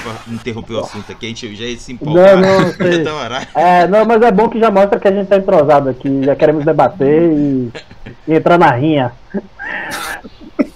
desculpa interromper o assunto aqui, a gente já ia se empolgar. Não, sei. Não, mas é bom que já mostra que a gente tá entrosado aqui, já queremos debater e entrar na rinha.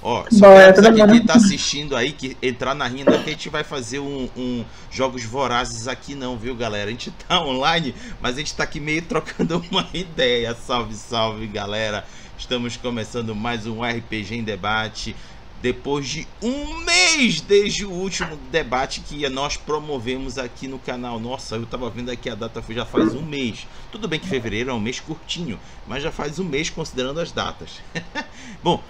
Ó, só quero dizer quem tá assistindo aí, que entrar na rinha, não é que a gente vai fazer um jogos vorazes aqui não, viu, galera? A gente tá online, mas a gente tá aqui meio trocando uma ideia. Salve, salve, galera! Estamos começando mais um RPG em Debate. Depois de um mês desde o último debate que nós promovemos aqui no canal. Nossa, eu tava vendo aqui a data, já faz um mês. Tudo bem que fevereiro é um mês curtinho, mas já faz um mês considerando as datas. Bom,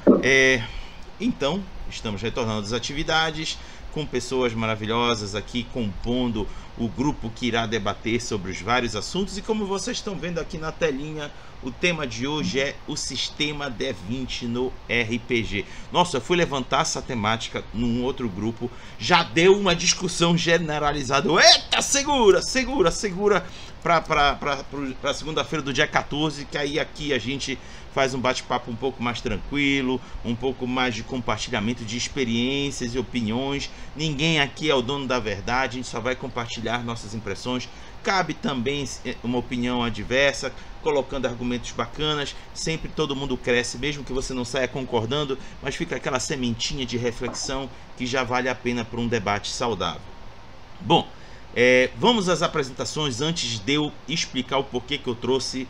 então, estamos retornando às atividades com pessoas maravilhosas aqui compondo o grupo que irá debater sobre os vários assuntos. E como vocês estão vendo aqui na telinha, o tema de hoje é o sistema D20 no RPG. Nossa, eu fui levantar essa temática num outro grupo, já deu uma discussão generalizada. Eita, segura para segunda-feira do dia 14, que aí aqui a gente faz um bate-papo um pouco mais tranquilo, um pouco mais de compartilhamento de experiências e opiniões. Ninguém aqui é o dono da verdade, a gente só vai compartilhar nossas impressões. Cabe também uma opinião adversa, colocando argumentos bacanas. Sempre todo mundo cresce, mesmo que você não saia concordando, mas fica aquela sementinha de reflexão que já vale a pena para um debate saudável. Bom, vamos às apresentações antes de eu explicar o porquê que eu trouxe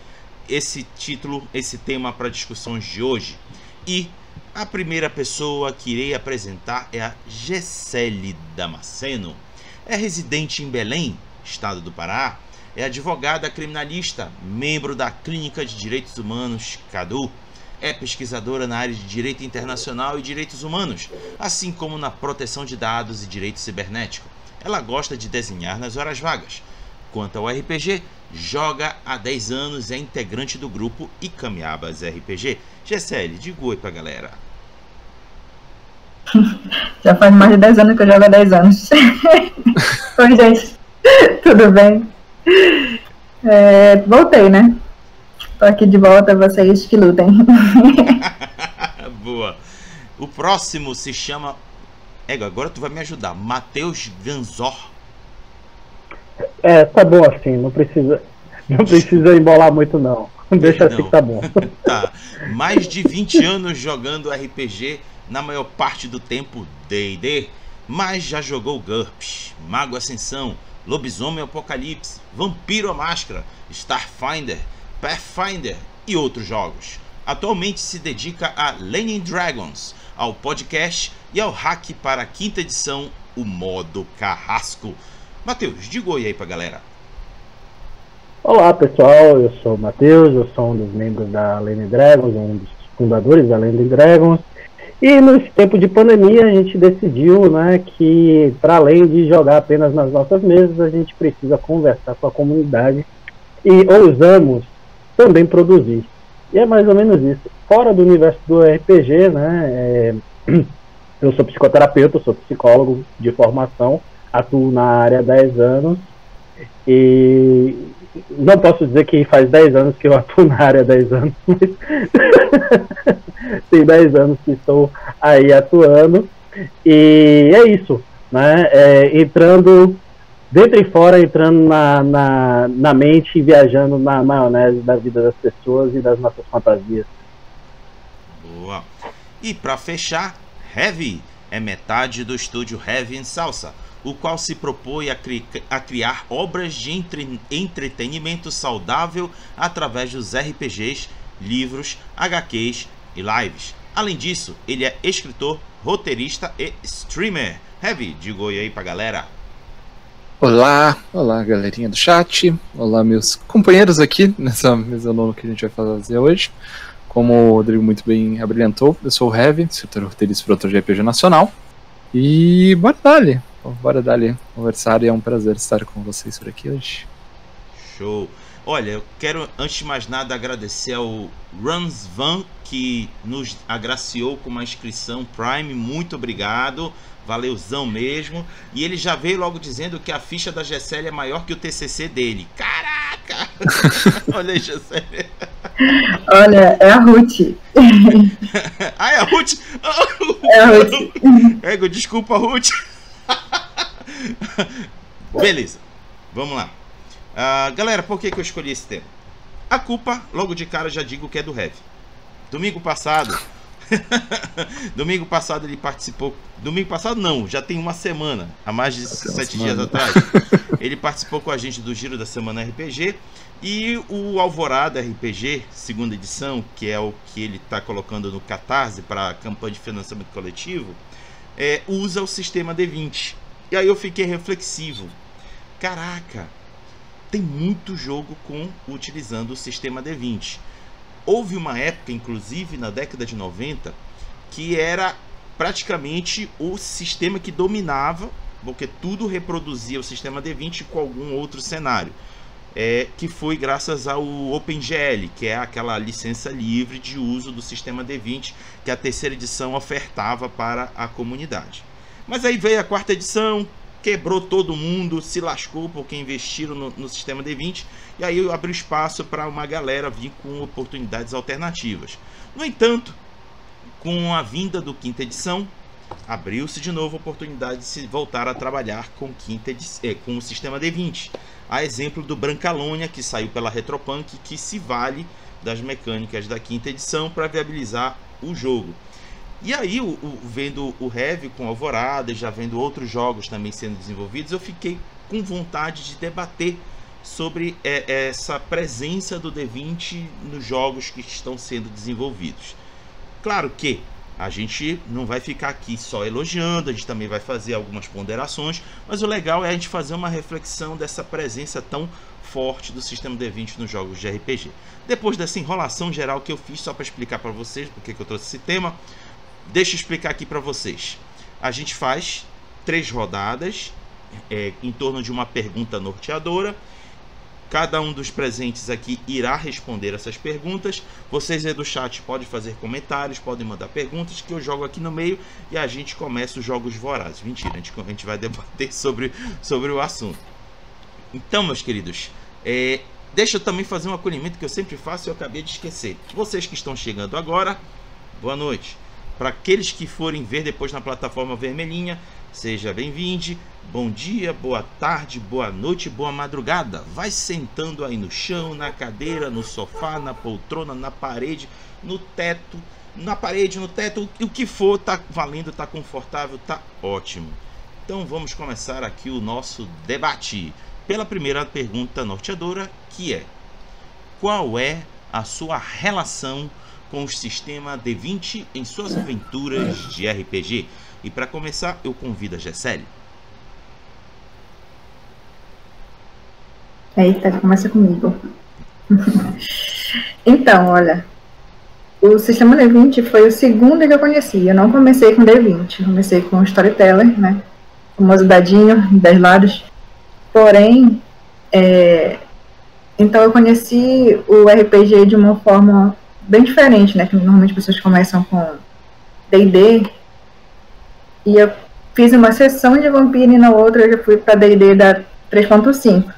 esse título, esse tema para discussões de hoje. E a primeira pessoa que irei apresentar é a Gessele Damasceno. É residente em Belém, estado do Pará. É advogada criminalista, membro da Clínica de Direitos Humanos, CADU. É pesquisadora na área de Direito Internacional e Direitos Humanos, assim como na proteção de dados e direito cibernético. Ela gosta de desenhar nas horas vagas. Quanto ao RPG, joga há 10 anos, é integrante do grupo Icamiabas RPG. Gessele, diga oi pra galera. Já faz mais de 10 anos que eu jogo há 10 anos. Oi, gente. Tudo bem? Voltei, né? Tô aqui de volta, vocês que lutem. Boa. O próximo se chama... agora tu vai me ajudar. Matheus Ganzor. Tá bom assim, não precisa embolar muito não. Deixa assim que tá bom. Tá. Mais de 20 anos jogando RPG, na maior parte do tempo D&D, mas já jogou GURPS, Mago Ascensão, Lobisomem Apocalipse, Vampiro à Máscara, Starfinder, Pathfinder e outros jogos. Atualmente se dedica a Lenin Dragons, ao podcast e ao hack para a 5ª edição, o modo Carrasco. Matheus, diga oi aí pra galera. Olá pessoal, eu sou o Matheus, eu sou um dos membros da Lenin Dragons, um dos fundadores da Lenin Dragons. E nesse tempo de pandemia a gente decidiu, né, que para além de jogar apenas nas nossas mesas, a gente precisa conversar com a comunidade e ousamos também produzir. E é mais ou menos isso. Fora do universo do RPG, né, eu sou psicoterapeuta, eu sou psicólogo de formação, atuo na área há 10 anos e não posso dizer que faz 10 anos que eu atuo na área há 10 anos, mas tem 10 anos que estou aí atuando e é isso, né? Entrando dentro e fora, entrando na mente e viajando na maionese da vida das pessoas e das nossas fantasias. Boa. E para fechar, Heavy é metade do estúdio Heavy em Salsa, o qual se propõe a criar obras de entretenimento saudável através dos RPGs, livros, HQs e lives. Além disso, ele é escritor, roteirista e streamer. Heavy, diga oi aí pra galera. Olá galerinha do chat, olá meus companheiros aqui nessa mesa nona que a gente vai fazer hoje. Como o Rodrigo muito bem abrilhantou, eu sou o Heavy, escritor, roteirista e produtor de RPG nacional. E bora dali conversar, e é um prazer estar com vocês por aqui hoje. Show! Olha, eu quero antes de mais nada agradecer ao Ransvan que nos agraciou com uma inscrição Prime, muito obrigado, valeuzão mesmo. E ele já veio logo dizendo que a ficha da Gessele é maior que o TCC dele. Caraca! Olha aí, Gessele. Olha, é a Ruth. Ah, é a Ruth? É a Ruth. Desculpa, Ruth. Beleza, vamos lá. Galera, por que eu escolhi esse tema? A culpa, logo de cara, já digo que é do Heavy. Domingo passado ele participou. Domingo passado não, já tem uma semana, há mais de 7 dias atrás. Ele participou com a gente do Giro da Semana RPG. E o Alvorada RPG, segunda edição, que é o que ele está colocando no Catarse para a campanha de financiamento coletivo, usa o sistema D20. E aí eu fiquei reflexivo. Caraca, tem muito jogo utilizando o sistema D20. Houve uma época, inclusive na década de 90, que era praticamente o sistema que dominava, porque tudo reproduzia o sistema D20 com algum outro cenário. Que foi graças ao OpenGL, que é aquela licença livre de uso do sistema D20 que a terceira edição ofertava para a comunidade. Mas aí veio a quarta edição, quebrou todo mundo, se lascou porque investiram no sistema D20, e aí abriu espaço para uma galera vir com oportunidades alternativas. No entanto, com a vinda do quinta edição, abriu-se de novo a oportunidade de se voltar a trabalhar com o sistema D20. A exemplo do Brancalônia, que saiu pela Retropunk, que se vale das mecânicas da quinta edição para viabilizar o jogo. E aí, vendo o Heavy com Alvorada, já vendo outros jogos também sendo desenvolvidos, eu fiquei com vontade de debater sobre essa presença do D20 nos jogos que estão sendo desenvolvidos. Claro que a gente não vai ficar aqui só elogiando, a gente também vai fazer algumas ponderações, mas o legal é a gente fazer uma reflexão dessa presença tão forte do sistema D20 nos jogos de RPG. Depois dessa enrolação geral que eu fiz só para explicar para vocês porque que eu trouxe esse tema, deixa eu explicar aqui para vocês. A gente faz 3 rodadas em torno de uma pergunta norteadora. Cada um dos presentes aqui irá responder essas perguntas. Vocês aí do chat podem fazer comentários, podem mandar perguntas que eu jogo aqui no meio e a gente começa os jogos vorazes. Mentira, a gente vai debater sobre o assunto. Então, meus queridos, deixa eu também fazer um acolhimento que eu sempre faço e eu acabei de esquecer. Vocês que estão chegando agora, boa noite. Para aqueles que forem ver depois na plataforma vermelhinha, seja bem-vindo, bom dia, boa tarde, boa noite, boa madrugada. Vai sentando aí no chão, na cadeira, no sofá, na poltrona, na parede, no teto, na parede, no teto, o que for, tá valendo, tá confortável, tá ótimo. Então vamos começar aqui o nosso debate pela primeira pergunta norteadora, que é: qual é a sua relação com o sistema D20 em suas aventuras de RPG? E para começar, eu convido a Gessele. Eita, começa comigo. Então, olha, o sistema D20 foi o segundo que eu conheci. Eu não comecei com D20, eu comecei com o Storyteller, né? O famoso dadinho, 10 lados. Porém, então eu conheci o RPG de uma forma bem diferente, né? Que normalmente as pessoas começam com D&D. E eu fiz uma sessão de Vampiro e na outra eu já fui para D&D da 3.5.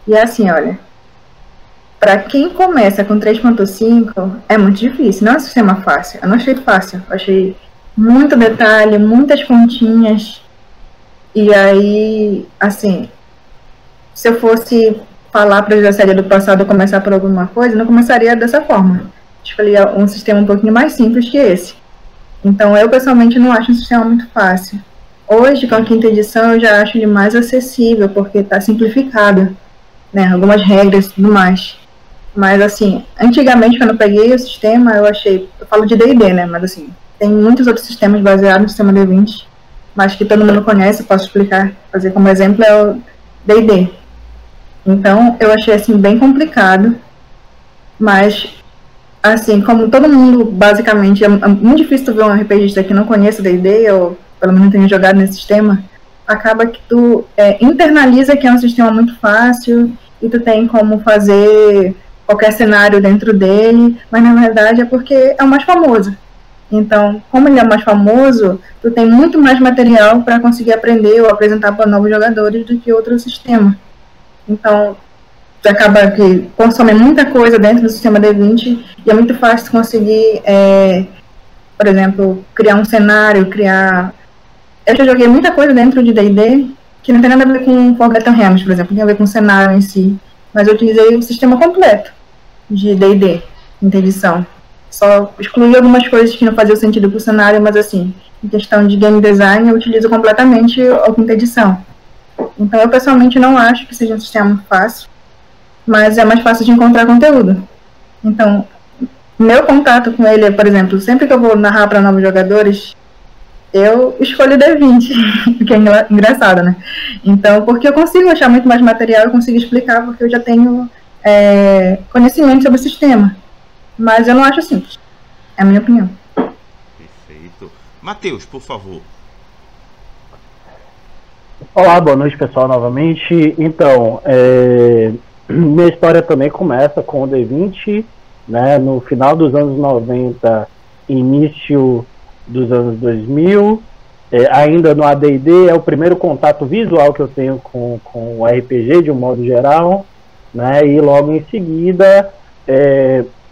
E é assim, olha, para quem começa com 3.5 é muito difícil, não é um sistema fácil. Eu não achei fácil, eu achei muito detalhe, muitas pontinhas. E aí, assim, se eu fosse falar para a série do passado começar por alguma coisa, eu não começaria dessa forma. Escolhi um sistema um pouquinho mais simples que esse. Então, eu pessoalmente não acho um sistema muito fácil. Hoje, com a quinta edição, eu já acho ele mais acessível, porque está simplificado, né? Algumas regras e tudo mais. Mas, assim, antigamente, quando eu peguei o sistema, eu falo de D&D, né? Mas, assim, tem muitos outros sistemas baseados no sistema D20, mas que todo mundo conhece, posso explicar, fazer como exemplo, é o D&D. Então, eu achei, assim, bem complicado, mas, assim, como todo mundo, basicamente, é muito difícil tu ver um RPGista que não conhece D&D, ou pelo menos não tenha jogado nesse sistema, acaba que tu internaliza que é um sistema muito fácil, e tu tem como fazer qualquer cenário dentro dele, mas na verdade é porque é o mais famoso. Então, como ele é mais famoso, tu tem muito mais material para conseguir aprender ou apresentar para novos jogadores do que outro sistema. Então, tu acaba que consome muita coisa dentro do sistema D20 e é muito fácil conseguir, por exemplo, criar um cenário, Eu já joguei muita coisa dentro de D&D que não tem nada a ver com Forgotten Realms, por exemplo, tem a ver com o cenário em si, mas eu utilizei o sistema completo de D&D, interdição. Só excluí algumas coisas que não faziam sentido pro cenário, mas assim, em questão de game design, eu utilizo completamente a quinta edição. Então eu pessoalmente não acho que seja um sistema fácil, mas é mais fácil de encontrar conteúdo. Então, meu contato com ele é, por exemplo, sempre que eu vou narrar para novos jogadores, eu escolho o D20, que é engraçado, né? Então, porque eu consigo achar muito mais material, eu consigo explicar, porque eu já tenho conhecimento sobre o sistema. Mas eu não acho simples. É a minha opinião. Perfeito. Matheus, por favor. Olá, boa noite, pessoal, novamente. Então, minha história também começa com o D20, né? No final dos anos 90, início dos anos 2000, ainda no AD&D, é o primeiro contato visual que eu tenho com o RPG de um modo geral, né? E logo em seguida,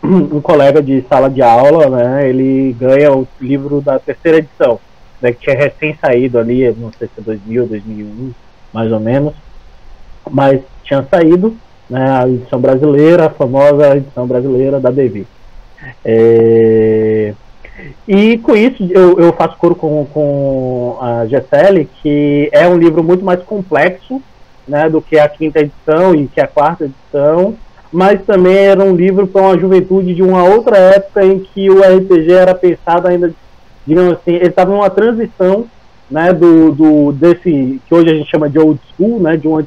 um colega de sala de aula, né? Ele ganha o livro da terceira edição, né, que tinha recém saído ali, não sei se é 2000, 2001, mais ou menos, mas tinha saído, né, a edição brasileira, a famosa edição brasileira da DV. E com isso eu faço coro com a Gisele, que é um livro muito mais complexo, né, do que a quinta edição e que a quarta edição, mas também era um livro para uma juventude de uma outra época em que o RPG era pensado ainda, digamos assim, ele estava numa transição, né, desse que hoje a gente chama de old school, né, de uma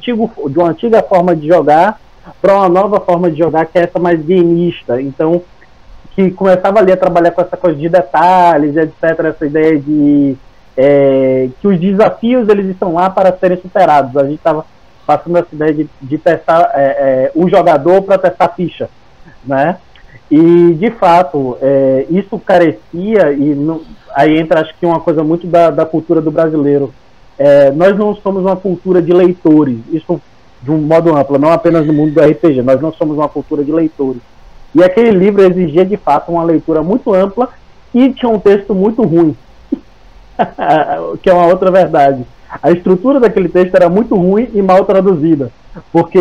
antiga forma de jogar para uma nova forma de jogar, que é essa mais gameista. Então, que começava ali a trabalhar com essa coisa de detalhes, etc., essa ideia de que os desafios eles estão lá para serem superados. A gente estava passando essa ideia de testar o jogador para testar a ficha, né? E, de fato, isso carecia, e aí entra, acho que, uma coisa muito da cultura do brasileiro. Nós não somos uma cultura de leitores, isso de um modo amplo, não apenas no mundo do RPG, nós não somos uma cultura de leitores. E aquele livro exigia, de fato, uma leitura muito ampla e tinha um texto muito ruim, que é uma outra verdade. A estrutura daquele texto era muito ruim e mal traduzida, porque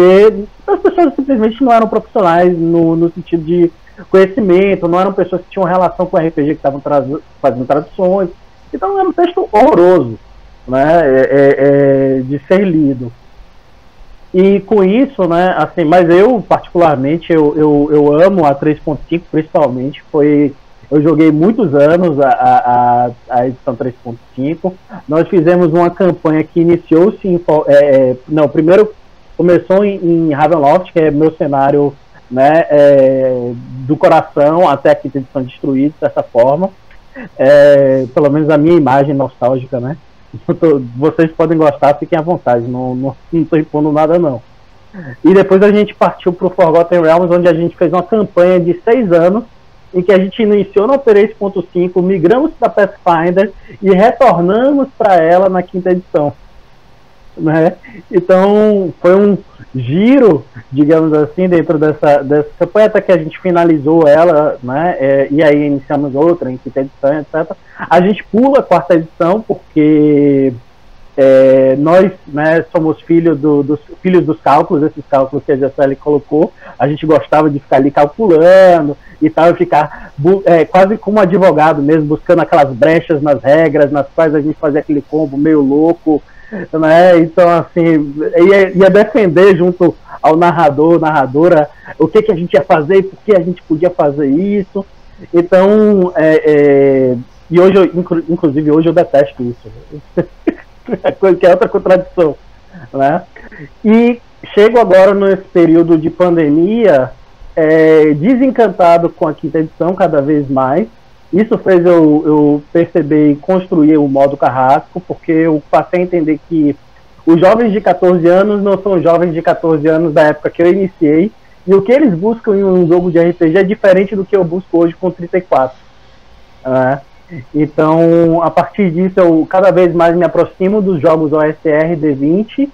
as pessoas simplesmente não eram profissionais no sentido de conhecimento, não eram pessoas que tinham relação com o RPG, que estavam fazendo traduções. Então era um texto horroroso, né, de ser lido. E com isso, né, assim, mas eu particularmente eu amo a 3.5, principalmente. Eu joguei muitos anos a edição 3.5. Nós fizemos uma campanha que iniciou-se primeiro começou em Ravenloft, que é meu cenário, né, do coração, até a quinta edição destruída, dessa forma. Pelo menos a minha imagem nostálgica, né? Vocês podem gostar, fiquem à vontade, não estou impondo nada, não. E depois a gente partiu para o Forgotten Realms, onde a gente fez uma campanha de 6 anos, em que a gente iniciou na 3.5, migramos para Pathfinder e retornamos para ela na quinta edição, né? Então foi um giro, digamos assim, dentro dessa campanha, até que a gente finalizou ela, né? E aí iniciamos outra em quinta edição, etc. A gente pula a quarta edição porque nós, né, somos filhos dos cálculos, esses cálculos que a Gisele colocou. A gente gostava de ficar ali calculando e tal, e ficar quase como advogado mesmo, buscando aquelas brechas nas regras, nas quais a gente fazia aquele combo meio louco, né? Então, assim, ia defender junto ao narradora, o que a gente ia fazer e por que a gente podia fazer isso. Então, e hoje, inclusive, hoje eu detesto isso. Que é outra contradição, né? E chego agora nesse período de pandemia, desencantado com a quinta edição cada vez mais. Isso fez eu perceber e construir o modo carrasco, porque eu passei a entender que os jovens de 14 anos não são jovens de 14 anos da época que eu iniciei, e o que eles buscam em um jogo de RPG é diferente do que eu busco hoje com 34. Né? Então, a partir disso, eu cada vez mais me aproximo dos jogos OSR D20,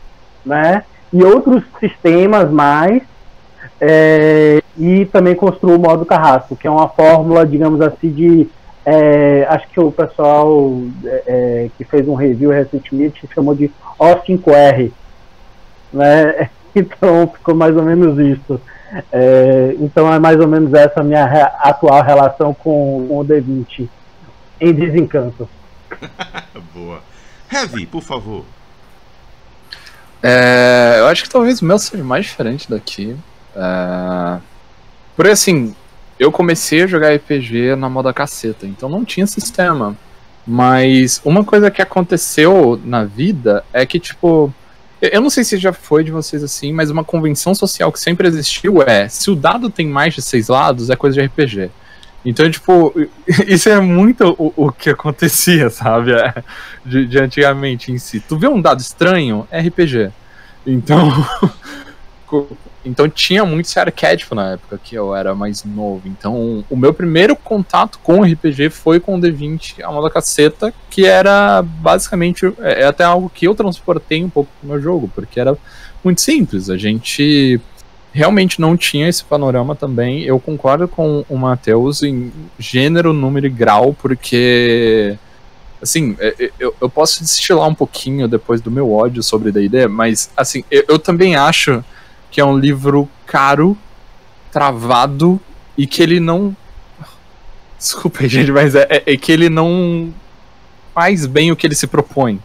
né? E outros sistemas mais, e também construo o modo carrasco, que é uma fórmula, digamos assim, de acho que o pessoal que fez um review recentemente chamou de O5R, né? Então ficou mais ou menos isso. Então é mais ou menos essa minha atual relação com o D20 em Desencanto. Boa. Heavy, por favor. Eu acho que talvez o meu seja mais diferente daqui. Porque assim, eu comecei a jogar RPG na moda caceta, então não tinha sistema. Mas uma coisa que aconteceu na vida é que, tipo, eu não sei se já foi de vocês assim, mas uma convenção social que sempre existiu se o dado tem mais de 6 lados, é coisa de RPG. Então, tipo, isso é muito o que acontecia, sabe? De antigamente em si. Tu vê um dado estranho, é RPG. Então tinha muito esse arquétipo na época que eu era mais novo. Então, o meu primeiro contato com RPG foi com o D20, a moda caceta, que era basicamente até algo que eu transportei um pouco pro meu jogo, porque era muito simples. A gente realmente não tinha esse panorama também. Eu concordo com o Matheus em gênero, número e grau, porque, assim, eu posso destilar um pouquinho depois do meu ódio sobre D&D, mas, assim, eu também acho que é um livro caro, travado, e que ele não... Desculpa, gente, mas que ele não faz bem o que ele se propõe.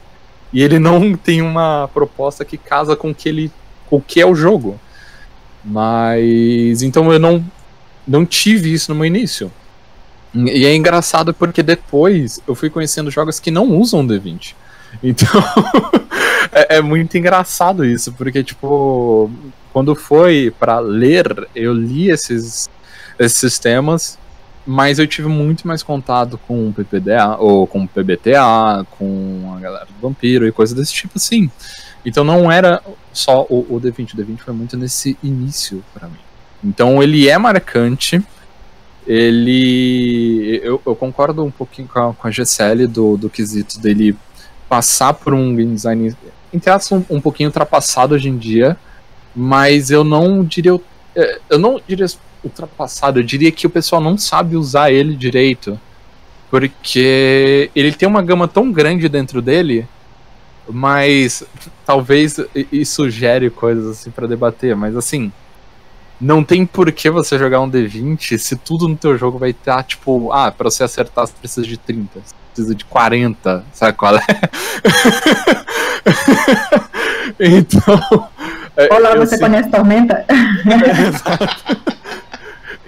E ele não tem uma proposta que casa com o que é o jogo. Mas então eu não tive isso no meu início. E é engraçado porque depois eu fui conhecendo jogos que não usam D20. Então é muito engraçado isso, porque tipo, quando foi pra ler, eu li esses sistemas, mas eu tive muito mais contato com o PPDA, ou com o PBTA, com a galera do Vampiro e coisas desse tipo assim. Então não era só o D20, o D20 foi muito nesse início pra mim. Então ele é marcante, eu concordo um pouquinho com a GCL do quesito dele passar por um game design, entre aspas, um pouquinho ultrapassado hoje em dia, mas eu não diria ultrapassado, eu diria que o pessoal não sabe usar ele direito, porque ele tem uma gama tão grande dentro dele, mas talvez isso gere coisas assim pra debater, mas assim, não tem por que você jogar um D20 se tudo no teu jogo vai estar, tipo, pra você acertar você precisa de 30, você precisa de 40, sabe qual é? Então... Olá, você conhece Tormenta? Exato.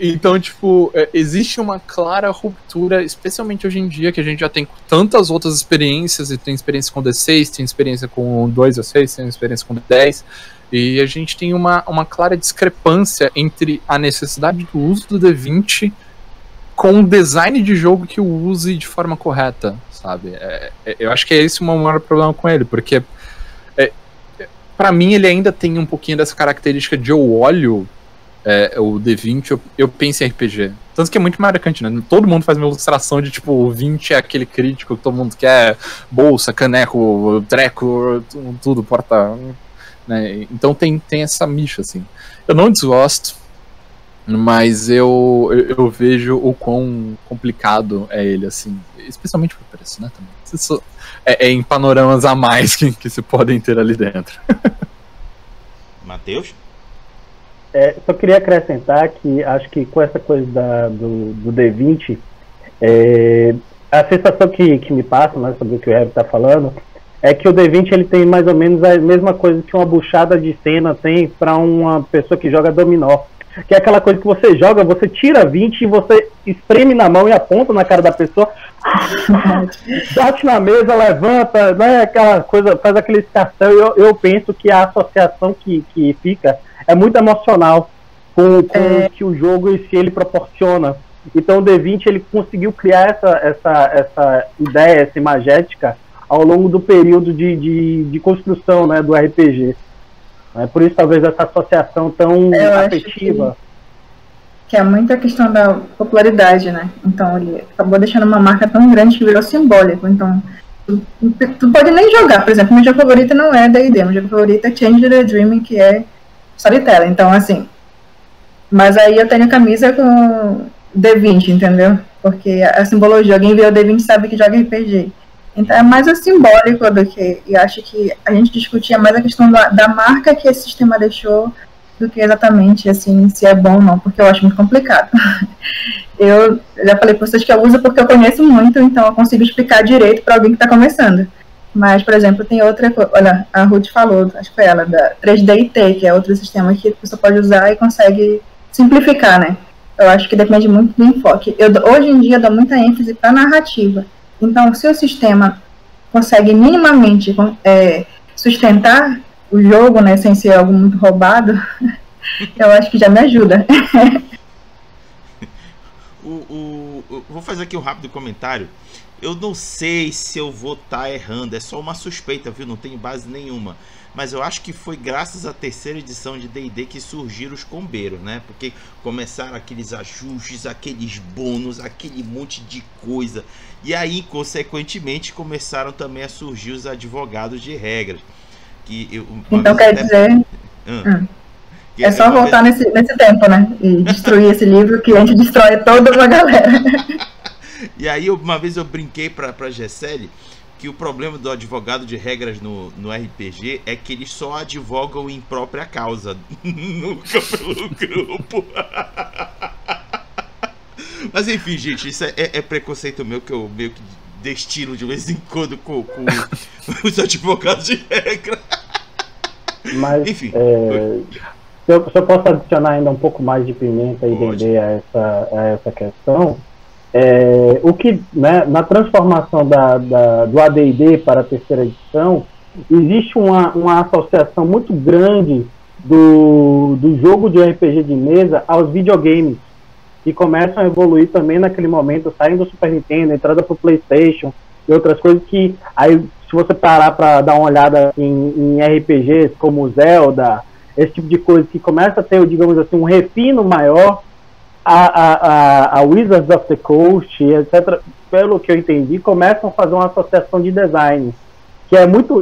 Então, tipo, existe uma clara ruptura, especialmente hoje em dia, que a gente já tem tantas outras experiências, e tem experiência com D6, tem experiência com 2D6, tem experiência com D10, e a gente tem uma clara discrepância entre a necessidade do uso do D20 com o design de jogo que o use de forma correta, sabe? Eu acho que é esse o maior problema com ele, porque pra mim ele ainda tem um pouquinho dessa característica de eu olho o D20, eu penso em RPG. Tanto que é muito marcante, né? Todo mundo faz uma ilustração de, tipo, o 20 é aquele crítico que todo mundo quer, bolsa, caneco, treco, tudo, porta... Né? Então tem essa micha, assim. Eu não desgosto, mas eu vejo o quão complicado é ele, assim. Especialmente por preço, né? Também. Isso em panoramas a mais que se podem ter ali dentro. Matheus? Só queria acrescentar que acho que com essa coisa do D20, a sensação que me passa, né, sobre o que o Heavy está falando, é que o D20 ele tem mais ou menos a mesma coisa que uma buchada de cena tem para uma pessoa que joga dominó. Que é aquela coisa que você joga, você tira 20 e você espreme na mão e aponta na cara da pessoa, bate na mesa, levanta, né, aquela coisa, faz aquele escarcel. Eu penso que a associação que fica é muito emocional com o que o jogo em si ele proporciona. Então o D20 ele conseguiu criar essa ideia, essa imagética ao longo do período de construção, né, do RPG. Por isso talvez essa associação tão afetiva. Que é muito a questão da popularidade, né? Então ele acabou deixando uma marca tão grande que virou simbólico. Então tu pode nem jogar, por exemplo, meu jogo favorito não é D&D, meu jogo favorito é Change the Dream, que é Storytelling. Então assim, mas aí eu tenho camisa com D20, entendeu? Porque a simbologia, alguém vê o D20 sabe que joga RPG. Então é mais o simbólico do que... E acho que a gente discutia mais a questão da marca que esse sistema deixou do que exatamente, assim, se é bom ou não, porque eu acho muito complicado. Eu já falei para vocês que eu uso porque eu conheço muito, então eu consigo explicar direito para alguém que está começando. Mas, por exemplo, tem outra coisa, olha, a Ruth falou, acho que foi ela, da 3D&T, que é outro sistema que você pode usar e consegue simplificar, né? Eu acho que depende muito do enfoque. Hoje em dia eu dou muita ênfase para a narrativa. Então, se o sistema consegue minimamente sustentar o jogo, né, sem ser algo muito roubado, eu acho que já me ajuda. Vou fazer aqui um rápido comentário. Eu não sei se eu vou estar errando, é só uma suspeita, viu? Não tenho base nenhuma. Mas eu acho que foi graças à terceira edição de D&D que surgiram os combeiros, né? Porque começaram aqueles ajustes, aqueles bônus, aquele monte de coisa. E aí, consequentemente, começaram também a surgir os advogados de regras. Então quer dizer... É só voltar nesse tempo, né? E destruir esse livro que a gente destrói toda uma galera. E aí, uma vez eu brinquei pra Gessele que o problema do advogado de regras no RPG é que eles só advogam em própria causa, nunca pelo grupo. Mas enfim, gente, isso é preconceito meu, que eu meio que destilo de vez em quando com os advogados de regra. Mas, enfim. Se eu posso adicionar ainda um pouco mais de pimenta e entender a essa questão... o que, né, na transformação do AD&D para a terceira edição, existe uma associação muito grande do jogo de RPG de mesa aos videogames, que começam a evoluir também naquele momento, saindo do Super Nintendo, entrando para o PlayStation e outras coisas que, aí, se você parar para dar uma olhada em RPGs como Zelda, esse tipo de coisa que começa a ter, digamos assim, um refino maior. A Wizards of the Coast, etc., pelo que eu entendi, começam a fazer uma associação de design, que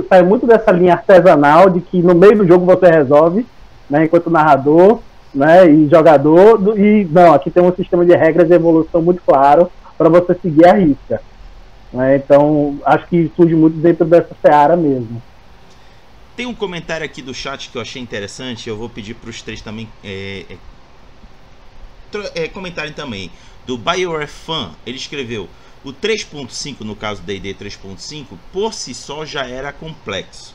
sai muito dessa linha artesanal de que no meio do jogo você resolve, né, enquanto narrador, né, e jogador, e não, aqui tem um sistema de regras de evolução muito claro para você seguir a risca, né, então acho que surge muito dentro dessa seara mesmo. Tem um comentário aqui do chat que eu achei interessante, eu vou pedir para os três também comentarem também. Do BioWare Fan, ele escreveu: o 3.5, no caso D&D 3.5, por si só já era complexo.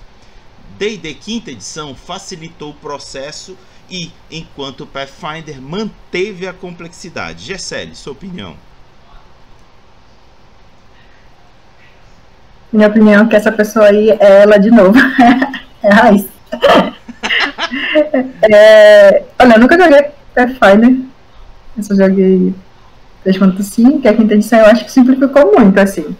D&D quinta edição facilitou o processo e, enquanto o Pathfinder manteve a complexidade. Gessele, sua opinião? Minha opinião é que essa pessoa aí é ela de novo. É a Raiz. Olha, eu nunca joguei Pathfinder. Eu só joguei 3.5, que a quinta edição eu acho que simplificou muito, assim.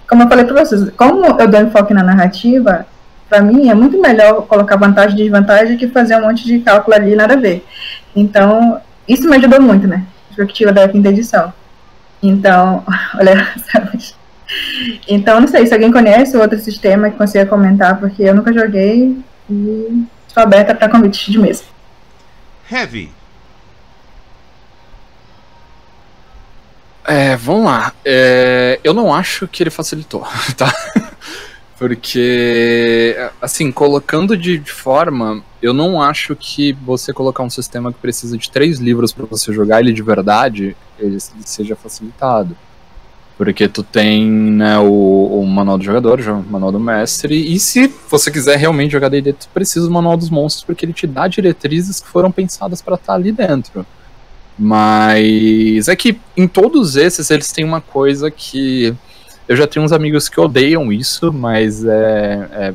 Como eu falei pra vocês, como eu dou enfoque na narrativa, pra mim é muito melhor colocar vantagem e desvantagem que fazer um monte de cálculo ali, nada a ver. Então, isso me ajudou muito, né? A perspectiva da quinta edição. Então, olha, sabe? Então, não sei, se alguém conhece outro sistema que consiga comentar, porque eu nunca joguei e estou aberta para convites de mesa. Heavy. Vamos lá. Eu não acho que ele facilitou, tá? Porque, assim, colocando de forma, eu não acho que você colocar um sistema que precisa de 3 livros para você jogar ele de verdade, ele seja facilitado. Porque tu tem, né, o manual do jogador, o manual do mestre, e se você quiser realmente jogar D&D, tu precisa do manual dos monstros, porque ele te dá diretrizes que foram pensadas para estar ali dentro. Mas é que em todos esses eles têm uma coisa que eu já tenho uns amigos que odeiam isso, mas é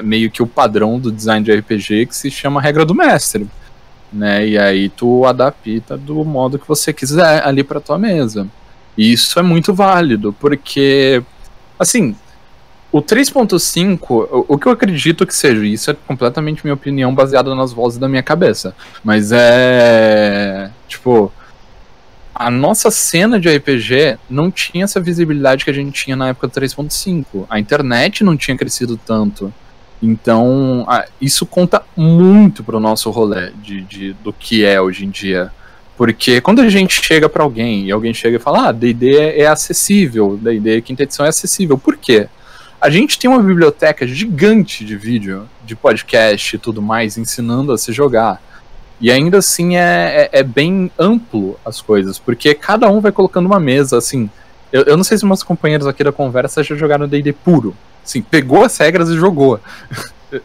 meio que o padrão do design de RPG, que se chama regra do mestre, né? E aí tu adapta do modo que você quiser ali para tua mesa. E isso é muito válido, porque assim, o 3.5, o que eu acredito que seja, isso é completamente minha opinião baseada nas vozes da minha cabeça, mas tipo, a nossa cena de RPG não tinha essa visibilidade que a gente tinha na época do 3.5, a internet não tinha crescido tanto, então isso conta muito pro nosso rolê do que é hoje em dia, Porque quando a gente chega pra alguém e alguém chega e fala, D&D é acessível, D&D quinta edição é acessível, por quê? A gente tem uma biblioteca gigante de vídeo, de podcast e tudo mais, ensinando a se jogar. E ainda assim é bem amplo as coisas, porque cada um vai colocando uma mesa, assim. Eu não sei se meus companheiros aqui da conversa já jogaram D&D puro. Assim, pegou as regras e jogou.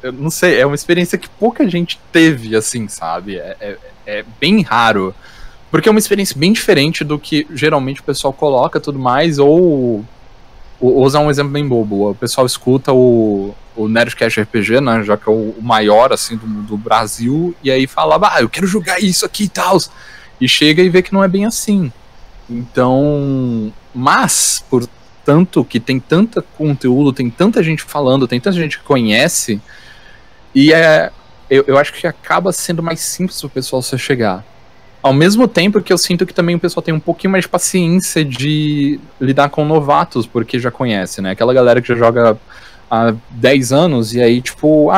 Eu não sei, é uma experiência que pouca gente teve, assim, sabe? É bem raro. Porque é uma experiência bem diferente do que geralmente o pessoal coloca tudo mais, ou usar um exemplo bem bobo. O pessoal escuta o Nerdcast RPG, né, já que é o maior, assim, do Brasil, e aí fala, eu quero jogar isso aqui e tal. E chega e vê que não é bem assim. Então, mas, por tanto que tem tanto conteúdo, tem tanta gente falando, tem tanta gente que conhece, e eu acho que acaba sendo mais simples pro pessoal se chegar. Ao mesmo tempo que eu sinto que também o pessoal tem um pouquinho mais de paciência de lidar com novatos, porque já conhece, né? Aquela galera que já joga há 10 anos, e aí, tipo,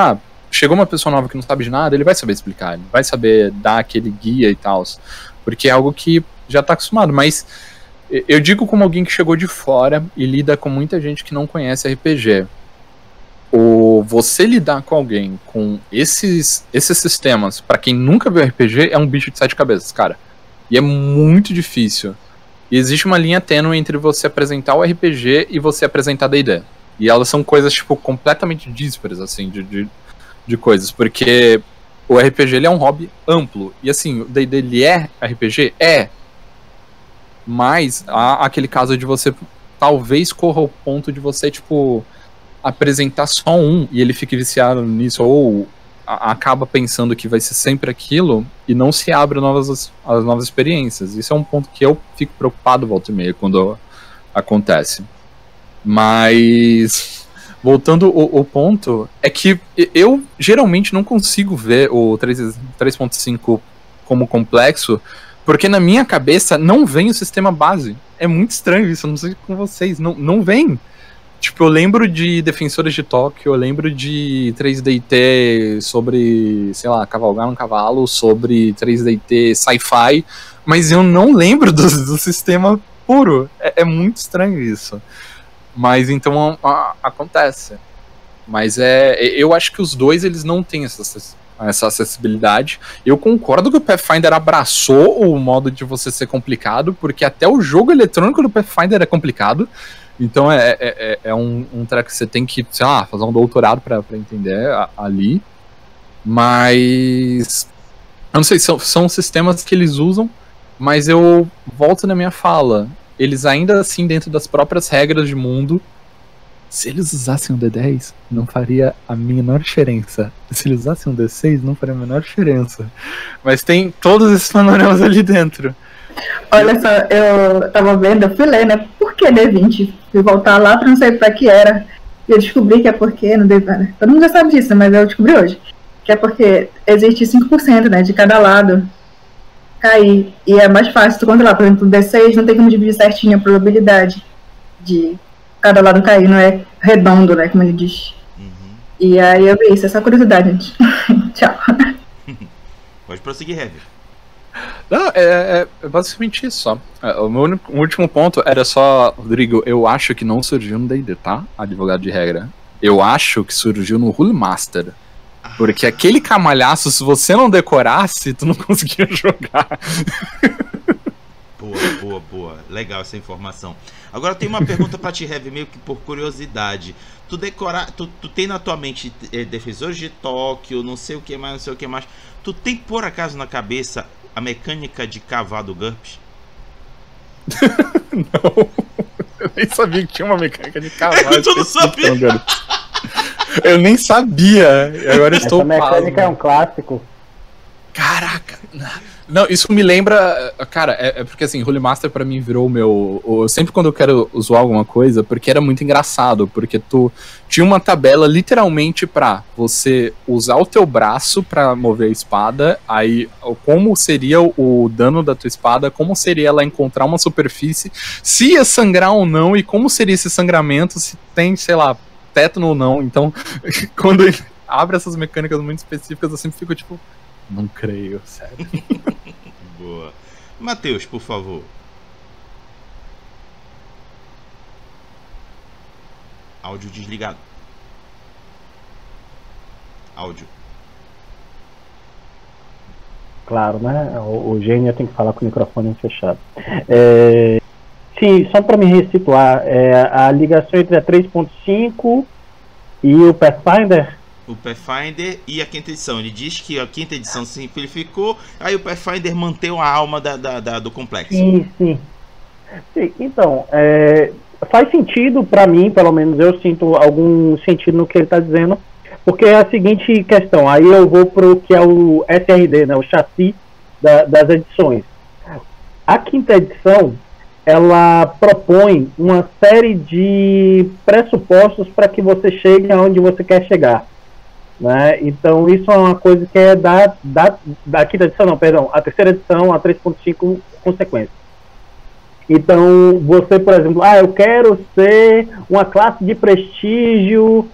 chegou uma pessoa nova que não sabe de nada, ele vai saber explicar, ele vai saber dar aquele guia e tal, porque é algo que já tá acostumado, mas eu digo como alguém que chegou de fora e lida com muita gente que não conhece RPG. Você lidar com alguém com esses sistemas, pra quem nunca viu RPG, é um bicho de 7 cabeças, cara. E é muito difícil. E existe uma linha tênue entre você apresentar o RPG e você apresentar D&D. E elas são coisas, tipo, completamente díspares, assim, de coisas. Porque o RPG, ele é um hobby amplo. E, assim, o D&D, ele é RPG? É. Mas há aquele caso de você talvez corra ao ponto de você, tipo, apresentar só um e ele fique viciado nisso, ou acaba pensando que vai ser sempre aquilo e não se abre as novas experiências. Isso é um ponto que eu fico preocupado volta e meia quando acontece. Mas voltando ao ponto, é que eu geralmente não consigo ver o 3.5 como complexo, porque na minha cabeça não vem o sistema base. É muito estranho isso, eu não sei com vocês, não vem. Tipo, eu lembro de Defensores de Tóquio, eu lembro de 3DT sobre, sei lá, cavalgar um cavalo, sobre 3DT sci-fi, mas eu não lembro do sistema puro. É muito estranho isso. Mas então acontece. Mas eu acho que os dois, eles não têm essa acessibilidade. Eu concordo que o Pathfinder abraçou o modo de você ser complicado, porque até o jogo eletrônico do Pathfinder é complicado. Então é um track que você tem que, sei lá, fazer um doutorado pra entender ali. Mas eu não sei, são sistemas que eles usam, mas eu volto na minha fala. Eles ainda assim, dentro das próprias regras de mundo, se eles usassem um D10, não faria a menor diferença. Se eles usassem um D6, não faria a menor diferença. Mas tem todos esses panoramas ali dentro. Olha só, eu tava vendo, eu fui ler, né? Por que D20? Fui voltar lá pra não saber pra que era. E eu descobri que é porque, no D20, todo mundo já sabe disso, mas eu descobri hoje. Que é porque existe 5%, né, de cada lado cair. E é mais fácil tu controlar. Por exemplo, o D6 não tem como dividir certinho a probabilidade de cada lado cair, não é redondo, né, como ele diz. Uhum. E aí eu vi isso, essa curiosidade, gente. Tchau. Pode prosseguir, Heavy. Não, é basicamente isso só. O meu último ponto era só, Rodrigo, eu acho que não surgiu no D&D, tá? Advogado de regra. Eu acho que surgiu no Rule Master. Porque aquele camalhaço, se você não decorasse, tu não conseguia jogar. Boa. Legal essa informação. Agora tem uma pergunta pra ti, Heavy, meio que por curiosidade. Tu tem na tua mente Defensores de Tóquio, não sei o que mais. Tu tem por acaso na cabeça a mecânica de cavar do GURPS? Não. Eu nem sabia que tinha uma mecânica de cavar. Tu não sabia? Eu nem sabia. Agora eu estou Essa mecânica é um clássico. Caraca. Não, isso me lembra... Cara, é porque assim, Rule Master pra mim virou o meu... sempre quando eu quero zoar alguma coisa, porque era muito engraçado, porque tu tinha uma tabela literalmente pra você usar o teu braço pra mover a espada, aí como seria o dano da tua espada, como seria ela encontrar uma superfície, se ia sangrar ou não, e como seria esse sangramento, se tem, sei lá, tétano ou não. Então, quando ele abre essas mecânicas muito específicas, eu sempre fico tipo... Não creio, sério. Boa. Matheus, por favor. Áudio desligado. Áudio. Claro, né? O gênio tem que falar com o microfone fechado. Sim, só para me resituar, a ligação entre a 3.5 e o Pathfinder? O Pathfinder e a quinta edição. Ele diz que a quinta edição se simplificou, aí o Pathfinder manteve a alma do complexo. Sim. Então, faz sentido para mim, pelo menos eu sinto algum sentido no que ele está dizendo, porque é a seguinte questão, aí eu vou para o que é o SRD, né, o chassi das edições. A quinta edição, ela propõe uma série de pressupostos para que você chegue aonde você quer chegar, né? Então isso é uma coisa que é da quinta edição, não, perdão, a terceira edição, a 3.5 consequência. Então você, por exemplo, eu quero ser uma classe de prestígio,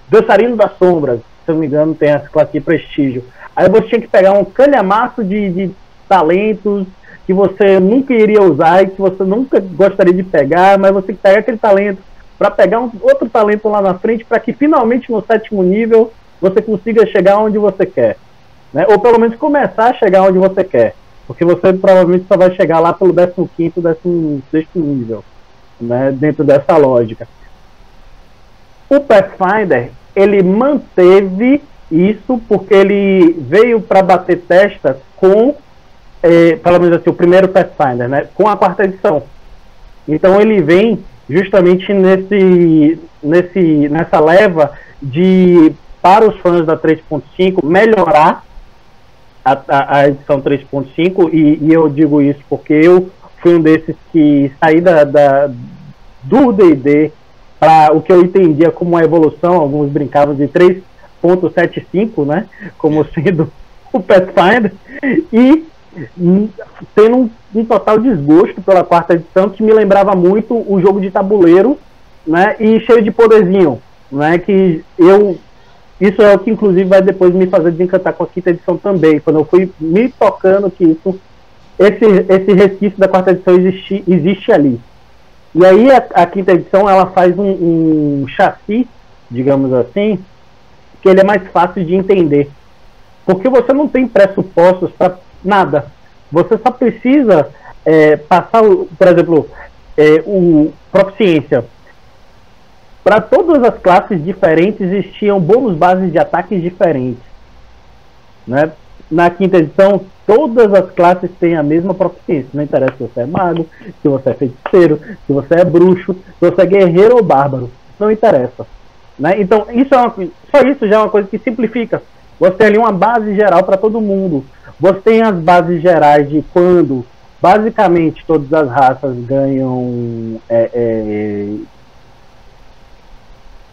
dançarino das sombras, se eu não me engano tem essa classe de prestígio. Aí você tinha que pegar um calhamaço de talentos que você nunca iria usar e que você nunca gostaria de pegar, mas você tem que pegar aquele talento para pegar outro talento lá na frente para que finalmente no 7º nível você consiga chegar onde você quer, né? Ou pelo menos começar a chegar onde você quer, porque você provavelmente só vai chegar lá pelo 15º, 16º nível, né? Dentro dessa lógica. O Pathfinder, ele manteve isso porque ele veio para bater testa com pelo menos assim, o primeiro Pathfinder, né, com a 4ª edição. Então ele vem justamente nessa leva de, para os fãs da 3.5, melhorar a edição 3.5, e eu digo isso porque eu fui um desses que saí do D&D para o que eu entendia como uma evolução, alguns brincavam de 3.75, né, como sendo o Pathfinder, e tendo um total desgosto pela 4ª edição, que me lembrava muito o jogo de tabuleiro, né, e cheio de poderzinho, né, que isso é o que inclusive vai depois me fazer desencantar com a 5ª edição também, quando eu fui me tocando que esse resquício da 4ª edição existe ali. E aí a 5ª edição, ela faz um chassi, digamos assim, que ele é mais fácil de entender, porque você não tem pressupostos para nada. Você só precisa passar, por exemplo, proficiência. Para todas as classes diferentes existiam bônus bases de ataques diferentes, né? Na 5ª edição, todas as classes têm a mesma proficiência. Não interessa se você é mago, se você é feiticeiro, se você é bruxo, se você é guerreiro ou bárbaro. Não interessa, né? Então, só isso já é uma coisa que simplifica. Você tem ali uma base geral para todo mundo. Você tem as bases gerais de quando, basicamente, todas as raças ganham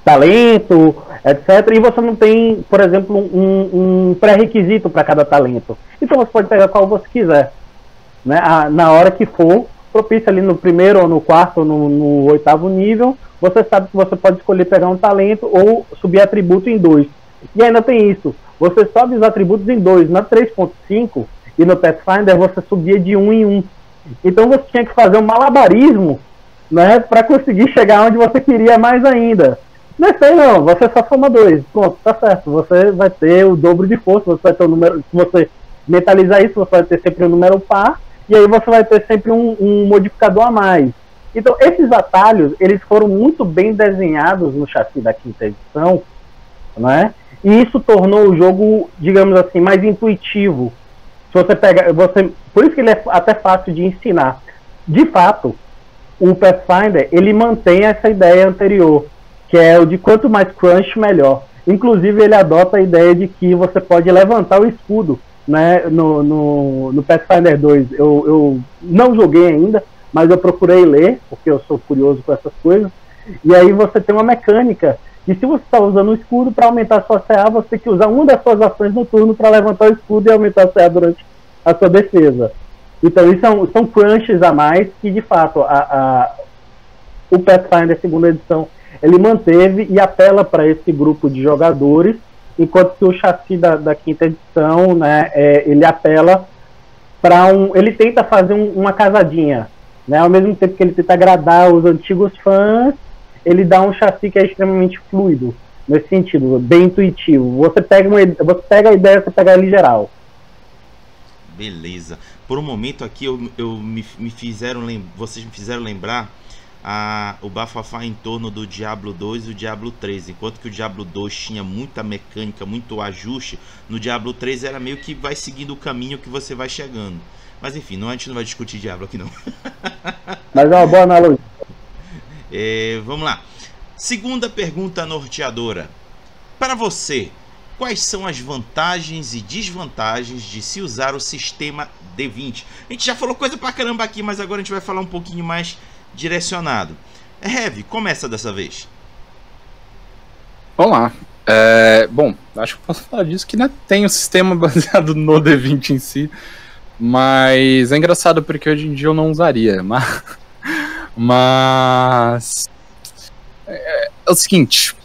talento, etc. E você não tem, por exemplo, um pré-requisito para cada talento. Então você pode pegar qual você quiser, né? Na hora que for propício ali no 1º, ou no 4º, ou no 8º nível, você sabe que você pode escolher pegar um talento ou subir atributo em 2. E ainda tem isso. Você sobe os atributos em 2. Na 3.5 e no Pathfinder você subia de 1 em 1. Então você tinha que fazer um malabarismo, né, para conseguir chegar onde você queria mais ainda. Não sei não, você só soma 2. Pronto, tá certo. Você vai ter o dobro de força, você vai ter o número. Se você mentalizar isso, você vai ter sempre um número par, e aí você vai ter sempre um modificador a mais. Então esses atalhos, eles foram muito bem desenhados no chassi da 5ª edição, né? E isso tornou o jogo, digamos assim, mais intuitivo. Se você pega, por isso que ele é até fácil de ensinar. De fato, o Pathfinder, ele mantém essa ideia anterior, que é o de quanto mais crunch, melhor. Inclusive, ele adota a ideia de que você pode levantar o escudo, né? No Pathfinder 2, eu não joguei ainda, mas eu procurei ler, porque eu sou curioso com essas coisas. E aí você tem uma mecânica. E se você está usando o escudo para aumentar a sua CA, você tem que usar uma das suas ações no turno para levantar o escudo e aumentar a CA durante a sua defesa. Então isso são crunches a mais que, de fato, o Pathfinder 2ª edição, ele manteve e apela para esse grupo de jogadores, enquanto que o chassi da 5ª edição, né, ele apela ele tenta fazer uma casadinha, né? Ao mesmo tempo que ele tenta agradar os antigos fãs, ele dá um chassi que é extremamente fluido, nesse sentido, bem intuitivo. Você pega a ideia, você pega ela em geral. Beleza. Por um momento aqui vocês me fizeram lembrar o bafafá em torno do Diablo 2 e o Diablo 3. Enquanto que o Diablo 2 tinha muita mecânica, muito ajuste, no Diablo 3 era meio que vai seguindo o caminho que você vai chegando. Mas enfim, a gente não vai discutir Diablo aqui não. Mas é uma boa analogia. Vamos lá. Segunda pergunta norteadora. Para você, quais são as vantagens e desvantagens de se usar o sistema D20? A gente já falou coisa pra caramba aqui, mas agora a gente vai falar um pouquinho mais direcionado. Heavy, começa dessa vez. Vamos lá. Bom, acho que posso falar disso, que não tem um sistema baseado no D20 em si, mas é engraçado porque hoje em dia eu não usaria, mas é o seguinte,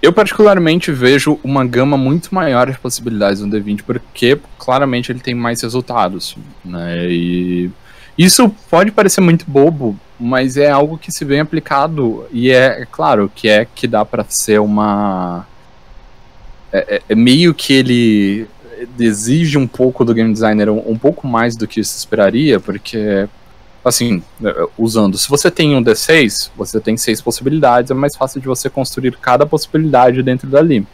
eu particularmente vejo uma gama muito maior de possibilidades no D20, porque claramente ele tem mais resultados, né? E isso pode parecer muito bobo, mas é algo que se vem aplicado, e é claro que dá para ser uma... meio que ele exige um pouco do game designer, um pouco mais do que se esperaria, porque, assim, usando, se você tem um D6, você tem 6 possibilidades, é mais fácil de você construir cada possibilidade dentro dali,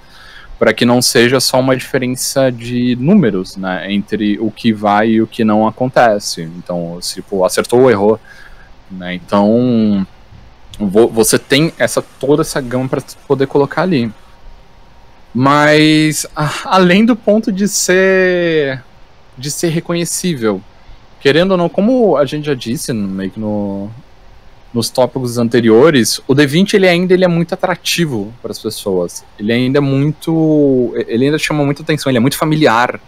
para que não seja só uma diferença de números, né, entre o que vai e o que não acontece. Então, tipo, acertou ou errou, né, então você tem toda essa gama para poder colocar ali. Mas, além do ponto de ser reconhecível, querendo ou não, como a gente já disse meio que nos tópicos anteriores, o D20 ele ainda é muito atrativo para as pessoas. Ele ainda chama muita atenção, ele é muito familiar,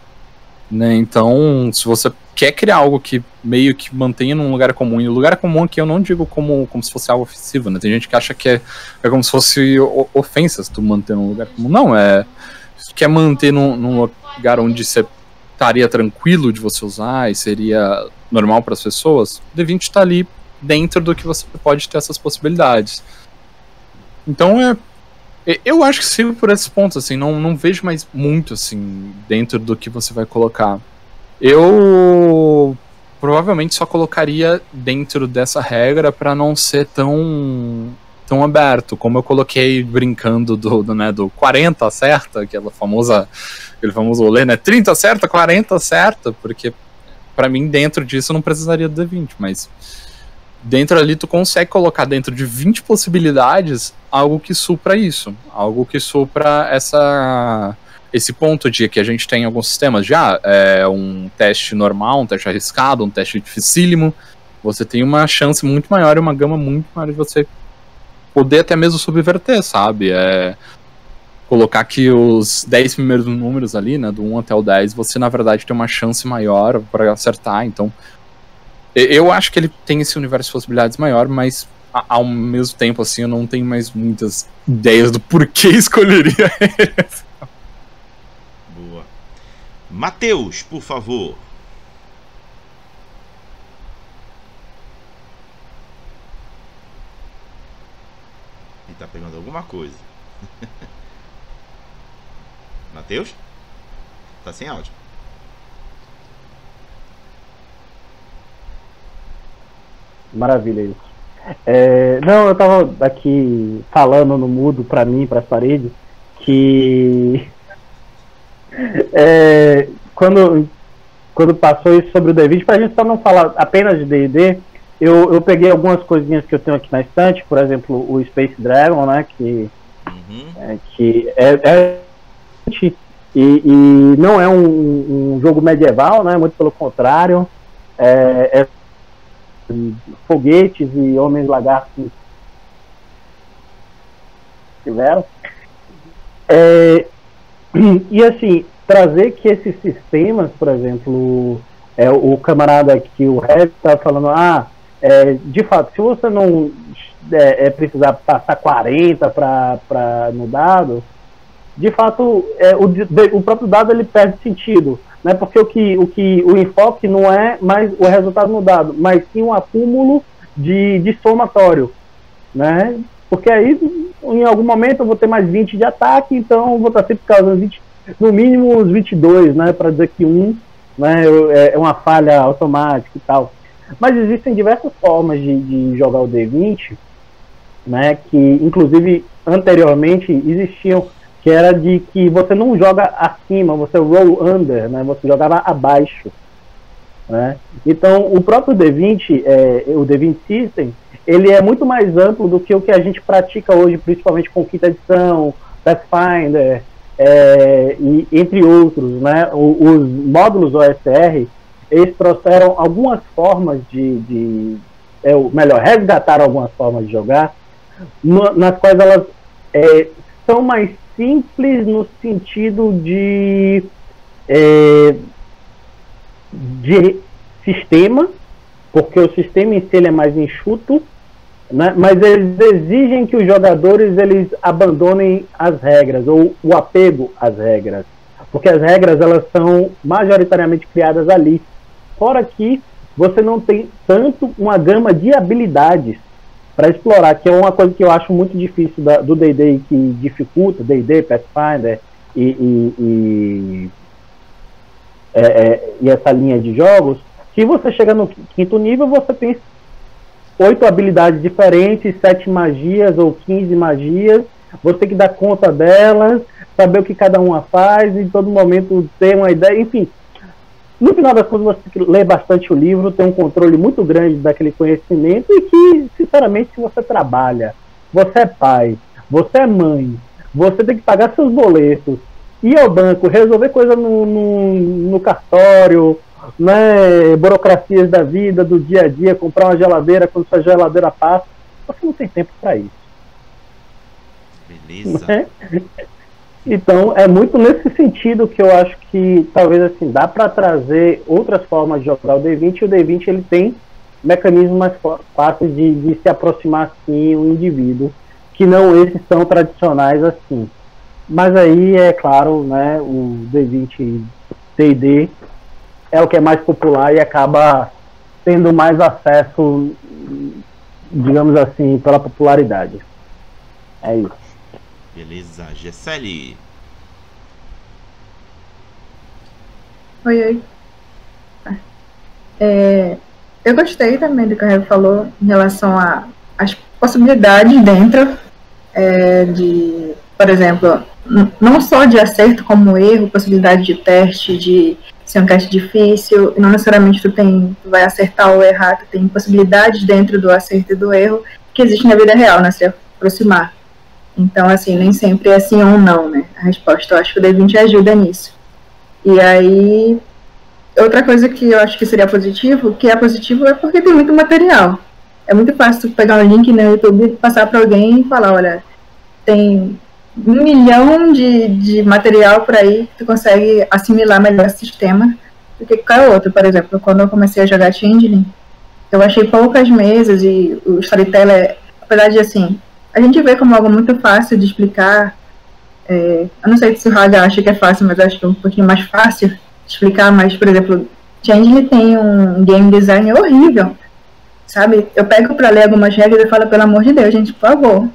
né? Então, se você quer criar algo que meio que mantenha num lugar comum, e o lugar comum aqui eu não digo como se fosse algo ofensivo, né? Tem gente que acha que é como se fosse ofensas tu manter num lugar comum. Não, se tu quer manter num lugar onde você estaria tranquilo de você usar e seria normal para as pessoas, o D20 está ali dentro do que você pode ter essas possibilidades. Então eu acho que sigo por esses pontos, assim, não vejo mais muito assim dentro do que você vai colocar. Eu provavelmente só colocaria dentro dessa regra para não ser tão aberto, como eu coloquei brincando do 40 acerta, aquele famoso rolê, né? 30 acerta, 40 acerta, porque para mim dentro disso eu não precisaria do D20, mas dentro ali tu consegue colocar dentro de 20 possibilidades algo que supra isso, algo que supra esse ponto de que a gente tem em alguns sistemas já, um teste normal, um teste arriscado, um teste dificílimo, você tem uma chance muito maior e uma gama muito maior de você poder até mesmo subverter, sabe? Colocar que os 10 primeiros números ali, né, do 1 até o 10, você na verdade tem uma chance maior para acertar, então eu acho que ele tem esse universo de possibilidades maior, mas ao mesmo tempo, assim, eu não tenho mais muitas ideias do porquê escolheria ele. Boa. Matheus, por favor. Ele tá pegando alguma coisa. Matheus? Tá sem áudio. Maravilha isso. Não, eu tava aqui falando no mudo pra mim, pras paredes, que quando passou isso sobre o D20, pra gente só não falar apenas de D&D, eu peguei algumas coisinhas que eu tenho aqui na estante, por exemplo, o Space Dragon, né, que não é um jogo medieval, né, muito pelo contrário, foguetes e homens lagartos tiveram. E assim, trazer que esses sistemas, por exemplo, o camarada aqui, o Red, estava falando, de fato, se você não precisar passar 40 no dado, de fato, o próprio dado ele perde sentido. né? Porque o enfoque não é mais o resultado no dado, mas sim um acúmulo de somatório, né? Porque aí, em algum momento, eu vou ter mais 20 de ataque, então eu vou estar sempre causando 20, no mínimo uns 22, né? Para dizer que né, é uma falha automática e tal. Mas existem diversas formas de jogar o D20, né? Que, inclusive, anteriormente existiam, que era de que você não joga acima, você roll under, né? Você jogava abaixo, né? Então, o próprio D20, o D20 System, ele é muito mais amplo do que o que a gente pratica hoje, principalmente com quinta edição, Pathfinder, e entre outros, né? Os módulos OSR, eles trouxeram algumas formas melhor, resgataram algumas formas de jogar, nas quais elas são mais simples no sentido de sistema, porque o sistema em si ele é mais enxuto, né? Mas eles exigem que os jogadores eles abandonem as regras, ou o apego às regras, porque as regras elas são majoritariamente criadas ali, fora que você não tem tanto uma gama de habilidades para explorar, que é uma coisa que eu acho muito difícil do D&D, que dificulta D&D, Pathfinder e essa linha de jogos, que você chega no quinto nível, você tem 8 habilidades diferentes, 7 magias ou 15 magias, você tem que dar conta delas, saber o que cada uma faz, e em todo momento ter uma ideia, enfim. No final das contas, você tem que ler bastante o livro, ter um controle muito grande daquele conhecimento, e que, sinceramente, se você trabalha, você é pai, você é mãe, você tem que pagar seus boletos, ir ao banco, resolver coisa no cartório, né, burocracias da vida, do dia a dia, comprar uma geladeira quando sua geladeira passa, você não tem tempo para isso. Beleza. Né? Então, é muito nesse sentido que eu acho que, talvez, assim, dá para trazer outras formas de jogar o D20, e o D20 ele tem mecanismos mais fáceis de se aproximar, assim, um indivíduo, que não esses são tradicionais, assim. Mas aí, é claro, né, o D20 D&D é o que é mais popular e acaba tendo mais acesso, digamos assim, pela popularidade. É isso. Beleza. Gessele. Oi. Eu gostei também do que a Rev falou em relação às possibilidades dentro de, por exemplo, não só de acerto como erro, possibilidade de teste, de ser um teste difícil, e não necessariamente tu vai acertar ou errar, tu tem possibilidades dentro do acerto e do erro que existem na vida real, né, se aproximar. Então, assim, nem sempre é sim ou não, né, a resposta. Eu acho que o D20 ajuda nisso. E aí, outra coisa que eu acho que seria positivo, que é positivo é porque tem muito material. É muito fácil pegar um link no YouTube, passar para alguém e falar, olha, tem 1 milhão de material por aí que tu consegue assimilar melhor esse sistema do que qualquer outro. Por exemplo, quando eu comecei a jogar Changeling, eu achei poucas mesas e o Storyteller, apesar de, assim, a gente vê como algo muito fácil de explicar. Eu não sei se o Raga acha que é fácil, mas acho que é um pouquinho mais fácil de explicar. Mas, por exemplo, Changeling tem um game design horrível, sabe? Eu pego para ler algumas regras e falo, pelo amor de Deus, gente, por favor,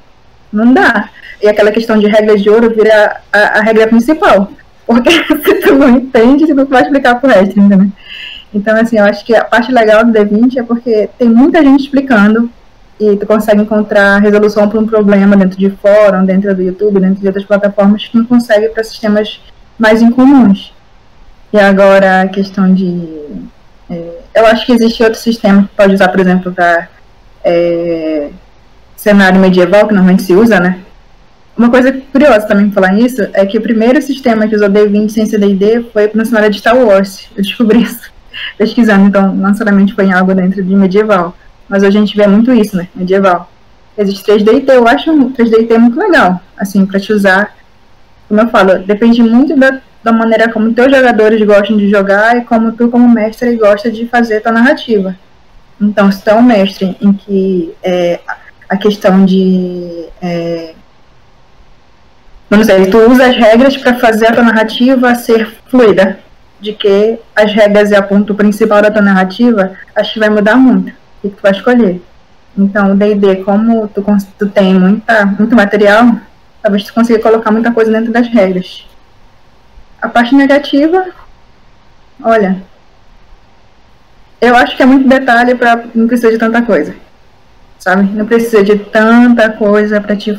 não dá. E aquela questão de regras de ouro vira a regra principal, porque se tu não entende, tu não vai explicar pro resto, entendeu? Então, assim, eu acho que a parte legal do D20 é porque tem muita gente explicando, e tu consegue encontrar resolução para um problema dentro de fórum, dentro do YouTube, dentro de outras plataformas que não consegue para sistemas mais incomuns. E agora a questão de... eu acho que existe outro sistema que pode usar, por exemplo, para cenário medieval, que normalmente se usa, né? Uma coisa curiosa também pra falar nisso é que o primeiro sistema que usou D20 sem ser D&D foi no cenário de Star Wars. Eu descobri isso pesquisando, então não necessariamente foi em algo dentro de medieval. Mas hoje a gente vê muito isso, né? Medieval. Existe 3D&T, eu acho 3D&T muito legal, assim, pra te usar. Como eu falo, depende muito da maneira como teus jogadores gostam de jogar e como tu, como mestre, gosta de fazer tua narrativa. Então, se tu é um mestre em que a questão de... não sei, tu usa as regras para fazer a tua narrativa ser fluida. de que as regras e a ponto principal da tua narrativa, acho que vai mudar muito. O que tu vai escolher. Então, o D&D, como tu tem muito material, talvez tu consiga colocar muita coisa dentro das regras. A parte negativa, olha, eu acho que é muito detalhe para não precisa de tanta coisa, sabe? Não precisa de tanta coisa para te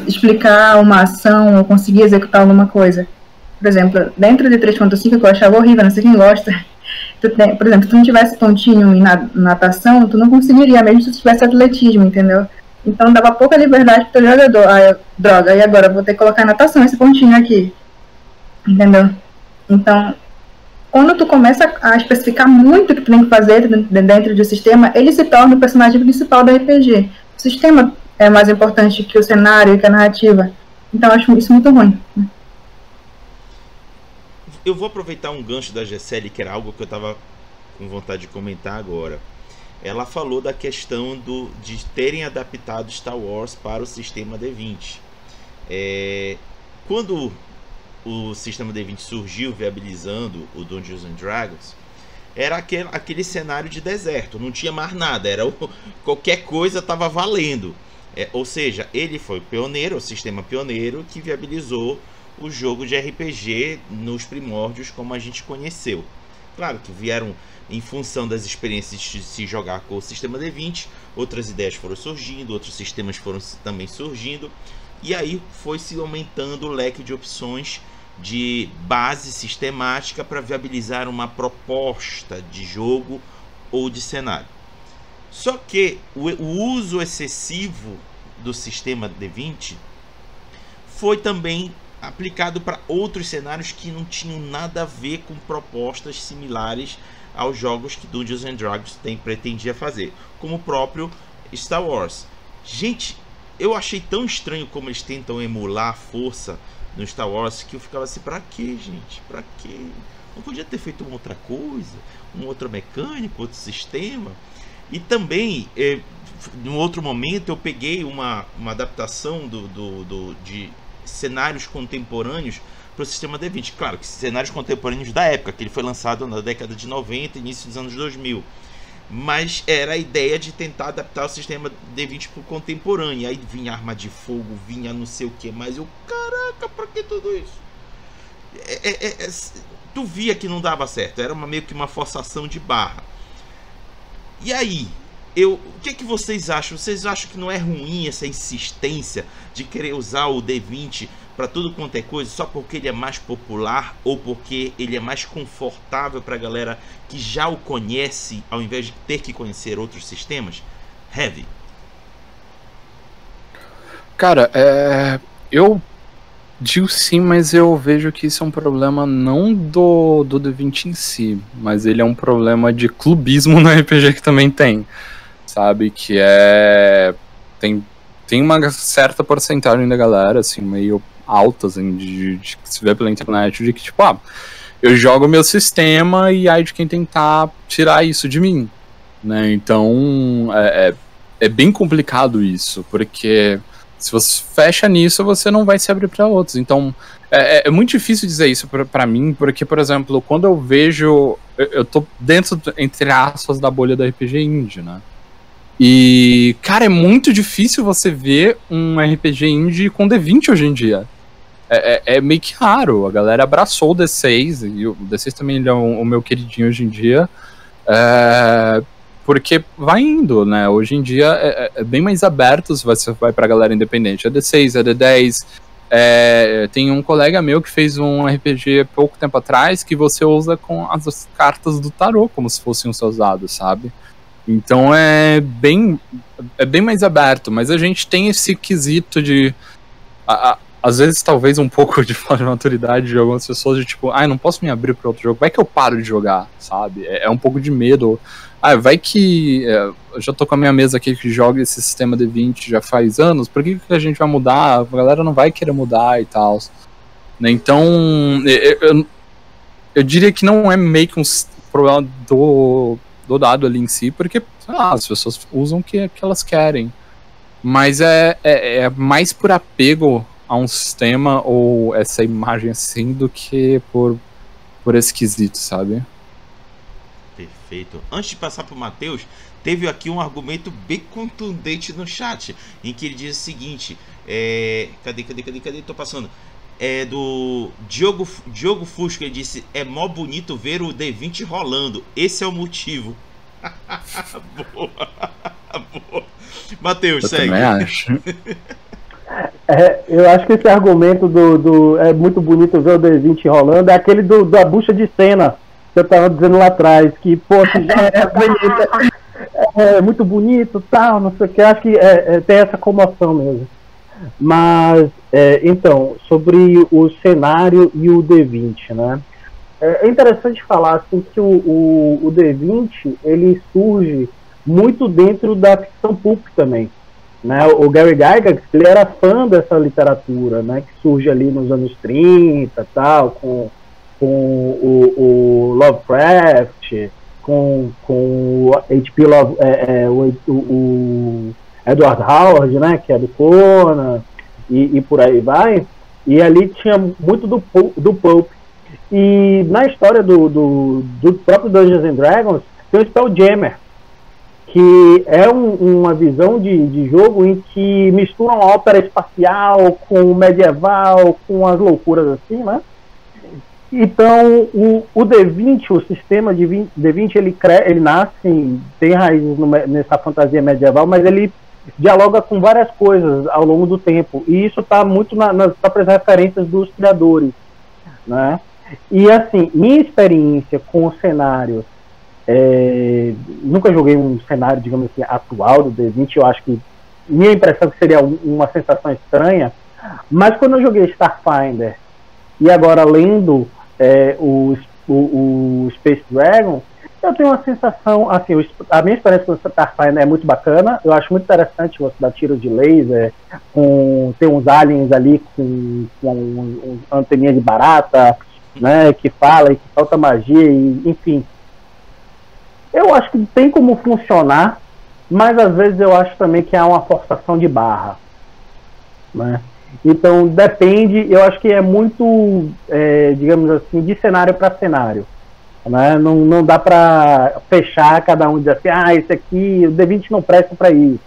explicar uma ação ou conseguir executar alguma coisa. Por exemplo, dentro de 3.5, que eu achava horrível, não sei quem gosta, por exemplo, se tu não tivesse pontinho em natação, tu não conseguiria, mesmo se tu tivesse atletismo, entendeu? Então dava pouca liberdade pro teu jogador. Droga, e agora? Vou ter que colocar natação esse pontinho aqui. Entendeu? Então, quando tu começa a especificar muito o que tu tem que fazer dentro do sistema, ele se torna o personagem principal do RPG. O sistema é mais importante que o cenário e que a narrativa. Então, eu acho isso muito ruim. Eu vou aproveitar um gancho da Gisele, que era algo que eu estava com vontade de comentar agora. Ela falou da questão de terem adaptado Star Wars para o sistema D20. Quando o sistema D20 surgiu, viabilizando o Dungeons and Dragons, era aquele cenário de deserto, não tinha mais nada, qualquer coisa estava valendo. Ou seja, ele foi pioneiro, o sistema pioneiro que viabilizou o jogo de RPG nos primórdios como a gente conheceu. Claro que vieram em função das experiências de se jogar com o sistema D20, outras ideias foram surgindo, outros sistemas foram também surgindo, e aí foi se aumentando o leque de opções de base sistemática para viabilizar uma proposta de jogo ou de cenário. Só que o uso excessivo do sistema D20 foi também aplicado para outros cenários que não tinham nada a ver com propostas similares aos jogos que Dungeons and Dragons pretendia fazer, como o próprio Star Wars. Gente, eu achei tão estranho como eles tentam emular a força no Star Wars, que eu ficava assim, pra quê, gente? Pra quê? Não podia ter feito uma outra coisa? Um outro mecânico, outro sistema? E também, em outro momento, eu peguei uma adaptação de cenários contemporâneos para o sistema D20. Claro que cenários contemporâneos da época, que ele foi lançado na década de 90, início dos anos 2000. Mas era a ideia de tentar adaptar o sistema D20 para o contemporâneo. E aí vinha arma de fogo, vinha não sei o que, mas eu, caraca, para que tudo isso? Tu via que não dava certo, era meio que uma forçação de barra. E aí, o que vocês acham? Vocês acham que não é ruim essa insistência de querer usar o D20 para tudo quanto é coisa, só porque ele é mais popular ou porque ele é mais confortável para a galera que já o conhece, ao invés de ter que conhecer outros sistemas? Heavy. Cara, eu digo sim, mas eu vejo que isso é um problema não do D20 em si, mas ele é um problema de clubismo no RPG que também tem, sabe? Que tem uma certa porcentagem da galera, assim, meio alta, assim, de que se vê pela internet, de que, tipo, eu jogo meu sistema e aí de quem tentar tirar isso de mim, né? Então, é bem complicado isso, porque se você fecha nisso, você não vai se abrir para outros. Então, é muito difícil dizer isso para mim, porque, por exemplo, quando eu vejo... Eu tô dentro, entre aspas, da bolha da RPG Indie, né? E, cara, é muito difícil você ver um RPG Indie com D20 hoje em dia. É meio que raro. A galera abraçou o D6, e o D6 também é o meu queridinho hoje em dia. Porque vai indo, né? Hoje em dia é bem mais aberto se você vai pra galera independente. É D6, é D10. Tem um colega meu que fez um RPG pouco tempo atrás que você usa com as cartas do tarô, como se fossem os seus dados, sabe? Então é bem mais aberto, mas a gente tem esse quesito de... às vezes, talvez um pouco de falta de maturidade de algumas pessoas, de tipo, não posso me abrir para outro jogo, vai que eu paro de jogar, sabe? É um pouco de medo. Vai que eu já tô com a minha mesa aqui que joga esse sistema D20 já faz anos, por que a gente vai mudar? A galera não vai querer mudar e tal. Né? Então, eu diria que não é meio que um problema do dado ali em si, porque as pessoas usam o que elas querem. Mas é mais por apego a um sistema ou essa imagem assim do que por por esse quesito, sabe? Perfeito. Antes de passar pro Matheus, teve aqui um argumento bem contundente no chat, em que ele diz o seguinte, cadê? Tô passando. É do Diogo Fusco, ele disse, é mó bonito ver o D20 rolando, esse é o motivo. Boa. Matheus, segue. Também acho. Eu acho que esse argumento do é muito bonito ver o D20 rolando é aquele da bucha de cena que eu tava dizendo lá atrás, que, pô, é muito bonito, tal, não sei o que, acho que tem essa comoção mesmo. Mas, então, sobre o cenário e o D20, né? É interessante falar assim, que o D20 ele surge muito dentro da ficção pulp também, né? O Gary Gygax, ele era fã dessa literatura, né? Que surge ali nos anos 30, tal, com o Lovecraft, com o H.P. o Edward Howard, né? Que é do Conan e por aí vai. E ali tinha muito do pulp. E na história do próprio Dungeons and Dragons tem o Spelljammer, que é uma visão de jogo em que mistura uma ópera espacial com medieval, com as loucuras assim, né? Então o D20, o sistema de D20, ele nasce, tem raízes nessa fantasia medieval, mas ele dialoga com várias coisas ao longo do tempo, e isso está muito nas próprias referências dos criadores, né? E assim, minha experiência com o cenário, nunca joguei um cenário, digamos assim, atual do D20, eu acho que minha impressão que seria uma sensação estranha, mas quando eu joguei Starfinder e agora lendo o Space Dragon, eu tenho uma sensação, assim, a minha experiência com o Starfinder é muito bacana, eu acho muito interessante você dar tiro de laser, ter uns aliens ali com anteninha de barata, né, que fala e que falta magia, enfim. Eu acho que tem como funcionar, mas às vezes eu acho também que há uma forçação de barra, né? Então depende, eu acho que é muito, digamos assim, de cenário para cenário, né? Não dá para fechar cada um e dizer assim, esse aqui, o D20 não presta para isso,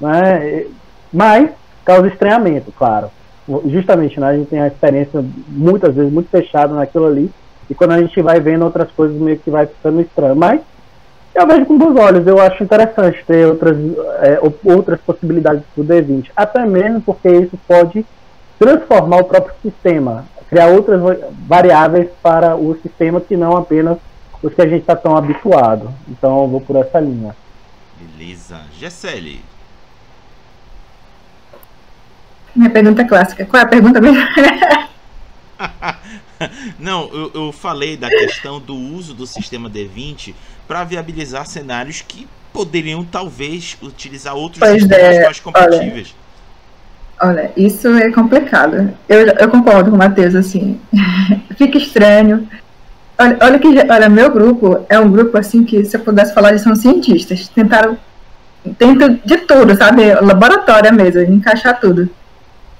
né? Mas causa estranhamento, claro. Justamente, né, a gente tem a experiência muitas vezes muito fechada naquilo ali, e quando a gente vai vendo outras coisas meio que vai ficando estranho, mas eu vejo com bons olhos, eu acho interessante ter outras possibilidades do D20, até mesmo porque isso pode transformar o próprio sistema, criar outras variáveis para o sistema que não apenas os que a gente está tão habituado. Então eu vou por essa linha. Beleza. Gessele. Minha pergunta clássica. Qual é a pergunta mesmo? Não, eu falei da questão do uso do sistema D20 para viabilizar cenários que poderiam talvez utilizar outros sistemas mais compatíveis. Olha, isso é complicado. Eu concordo com o Matheus, assim. Fica estranho. Olha, meu grupo é um grupo assim que, se eu pudesse falar, eles são cientistas. Tentam de tudo, sabe? Laboratório mesmo, encaixar tudo.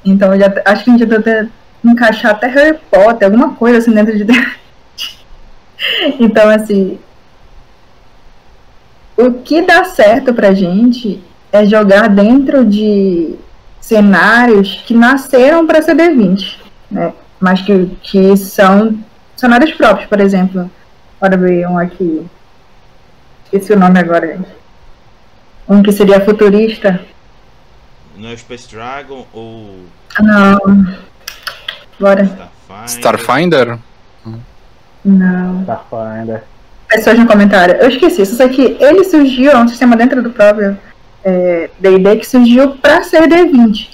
Então, acho que a gente já até encaixar até Harry Potter, alguma coisa assim dentro de dentro. Então, assim, o que dá certo pra gente é jogar dentro de cenários que nasceram para ser D20, né? Mas que são cenários próprios, por exemplo. Bora ver um aqui. Esqueci o nome agora. Um que seria futurista. Não é o Space Dragon ou... Não. Bora. Starfinder? Não. Starfinder. Pessoas no comentário. Eu esqueci. Só sei que ele surgiu, é um sistema dentro do próprio D&D que surgiu para ser D20.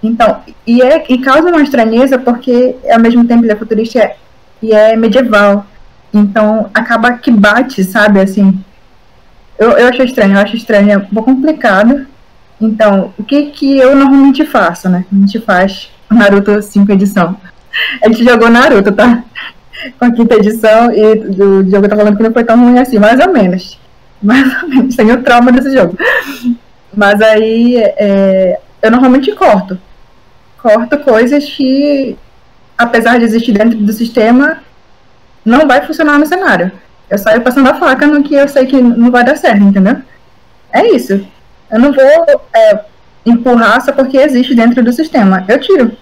Então, e causa uma estranheza porque ao mesmo tempo ele é futurista e é medieval. Então, acaba que bate, sabe, assim. Eu acho estranho, é um pouco complicado. Então, o que eu normalmente faço, né? A gente faz Naruto 5 edição. A gente jogou Naruto, tá? Com a 5ª edição, e o jogo tá falando que não foi tão ruim assim, mais ou menos. Mais ou menos, tem o trauma desse jogo. Mas aí, eu normalmente corto coisas que, apesar de existir dentro do sistema, não vai funcionar no cenário. Eu saio passando a faca no que eu sei que não vai dar certo, entendeu? É isso. Eu não vou empurrar só porque existe dentro do sistema. Eu tiro.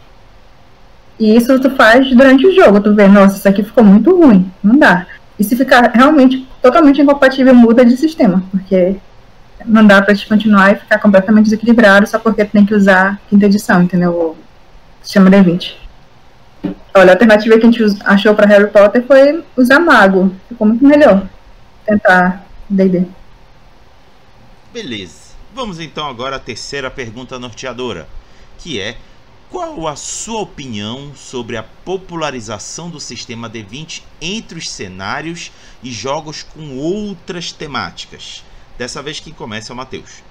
E isso tu faz durante o jogo. Tu vê, nossa, isso aqui ficou muito ruim. Não dá. E se ficar realmente totalmente incompatível, muda de sistema. Porque não dá pra te continuar e ficar completamente desequilibrado só porque tu tem que usar quinta edição, entendeu? O sistema D20. Olha, a alternativa que a gente achou para Harry Potter foi usar mago. Ficou muito melhor tentar D&D. Beleza. Vamos então agora à terceira pergunta norteadora, que é: qual a sua opinião sobre a popularização do sistema D20 entre os cenários e jogos com outras temáticas? Dessa vez quem começa é o Matheus.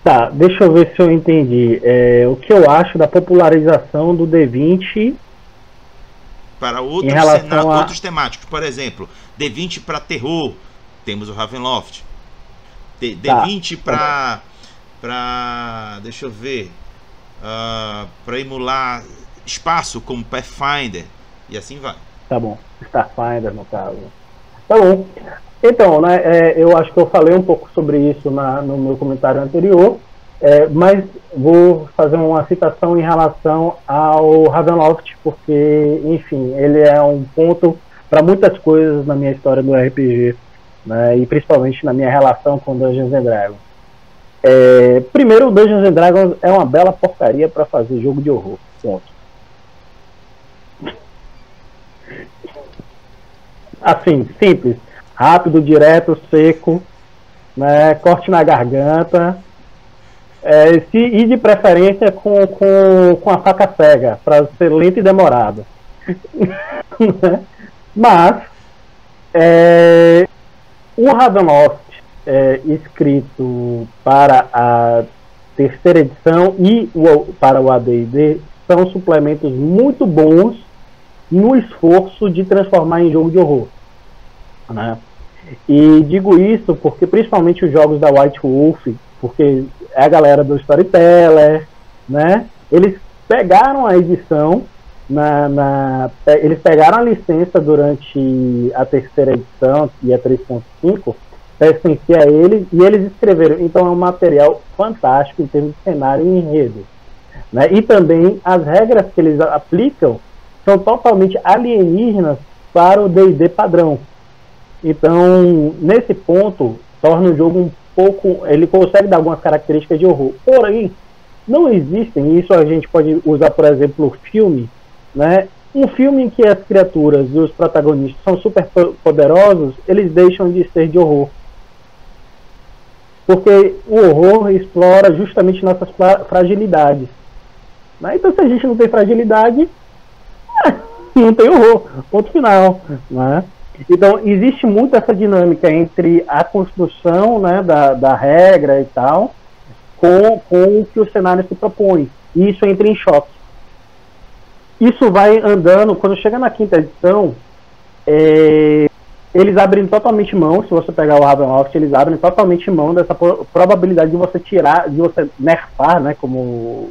Tá, deixa eu ver se eu entendi. O que eu acho da popularização do D20 para outros temáticos. Por exemplo, D20 para terror, temos o Ravenloft. D20 para deixa eu ver, para emular espaço, como Pathfinder, e assim vai. Tá bom, Starfinder no caso. Tá bom. Então, né, eu acho que eu falei um pouco sobre isso no meu comentário anterior, mas vou fazer uma citação em relação ao Ravenloft, porque, enfim, ele é um ponto para muitas coisas na minha história do RPG, né, e principalmente na minha relação com Dungeons & Dragons. Primeiro, o Dungeons & Dragons é uma bela porcaria para fazer jogo de horror, ponto. Assim, simples. Rápido, direto, seco, né, corte na garganta, e de preferência com a faca cega, para ser lento e demorado. Mas o Ravenloft, escrito para a terceira edição e para o AD&D, são suplementos muito bons no esforço de transformar em jogo de horror, né? E digo isso porque principalmente os jogos da White Wolf, porque é a galera do Storyteller, né? Eles pegaram a edição, eles pegaram a licença durante a terceira edição e a 3.5, pertencia a eles, e eles escreveram. Então é um material fantástico em termos de cenário e enredo, né? E também as regras que eles aplicam são totalmente alienígenas para o D&D padrão. Então, nesse ponto, torna o jogo um pouco... Ele consegue dar algumas características de horror. Porém, não existem, isso a gente pode usar, por exemplo, o filme, né? Um filme em que as criaturas e os protagonistas são super poderosos, eles deixam de ser de horror. Porque o horror explora justamente nossas fragilidades, né? Então, se a gente não tem fragilidade, não tem horror. Ponto final, né? Então, existe muito essa dinâmica entre a construção, né, da regra e tal, com o que o cenário se propõe. E isso entra em choque. Isso vai andando, quando chega na quinta edição, eles abrem totalmente mão, se você pegar o Ravenloft, eles abrem totalmente mão dessa probabilidade de você tirar, de você nerfar, né, como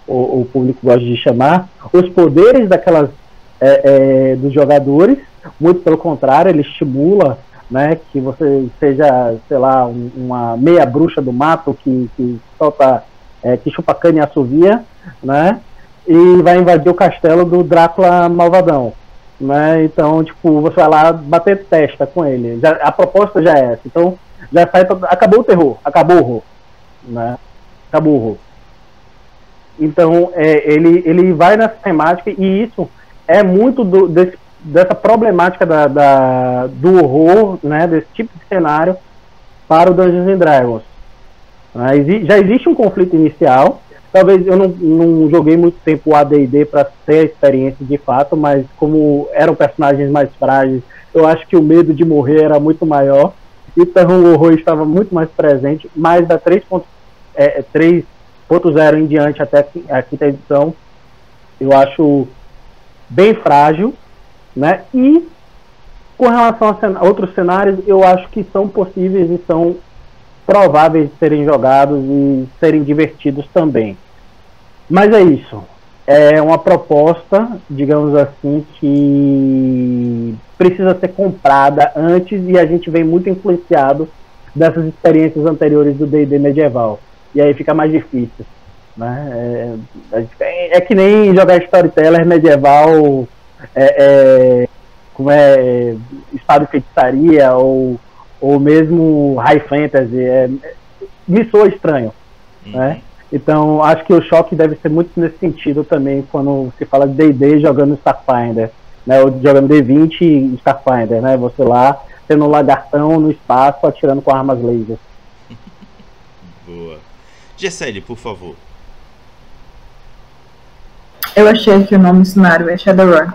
o público gosta de chamar, os poderes daquelas dos jogadores. Muito pelo contrário, ele estimula, né, que você seja, sei lá, uma meia bruxa do mato que solta, que chupa cana e assovia, né, e vai invadir o castelo do Drácula malvadão, né? Então, tipo, você vai lá bater testa com ele. A proposta já é essa. Então, já sai, acabou o terror, acabou o horror, né? Acabou o horror. Então, ele vai nessa temática, e isso é muito dessa problemática do horror, né, desse tipo de cenário para o Dungeons & Dragons. Já existe um conflito inicial. Talvez eu não joguei muito tempo o AD&D para ter a experiência de fato, mas como eram personagens mais frágeis, eu acho que o medo de morrer era muito maior, então o horror estava muito mais presente. Mas da 3.0 em diante até a quinta edição, eu acho bem frágil, né? E com relação a outros cenários, eu acho que são possíveis e são prováveis de serem jogados e serem divertidos também. Mas é isso. é uma proposta, digamos assim, que precisa ser comprada antes, e a gente vem muito influenciado dessas experiências anteriores do D&D medieval. E aí fica mais difícil, né? É que nem jogar Storyteller medieval, como Estado de Feitiçaria, ou mesmo High Fantasy. Me soa estranho, né? Então, acho que o choque deve ser muito nesse sentido também, quando se fala de D&D jogando Starfinder, né? Ou jogando D20 e Starfinder, né? Você lá, tendo um lagartão no espaço, atirando com armas laser. Boa. Gessele, por favor. Eu achei que o nome do cenário é Shadowrun.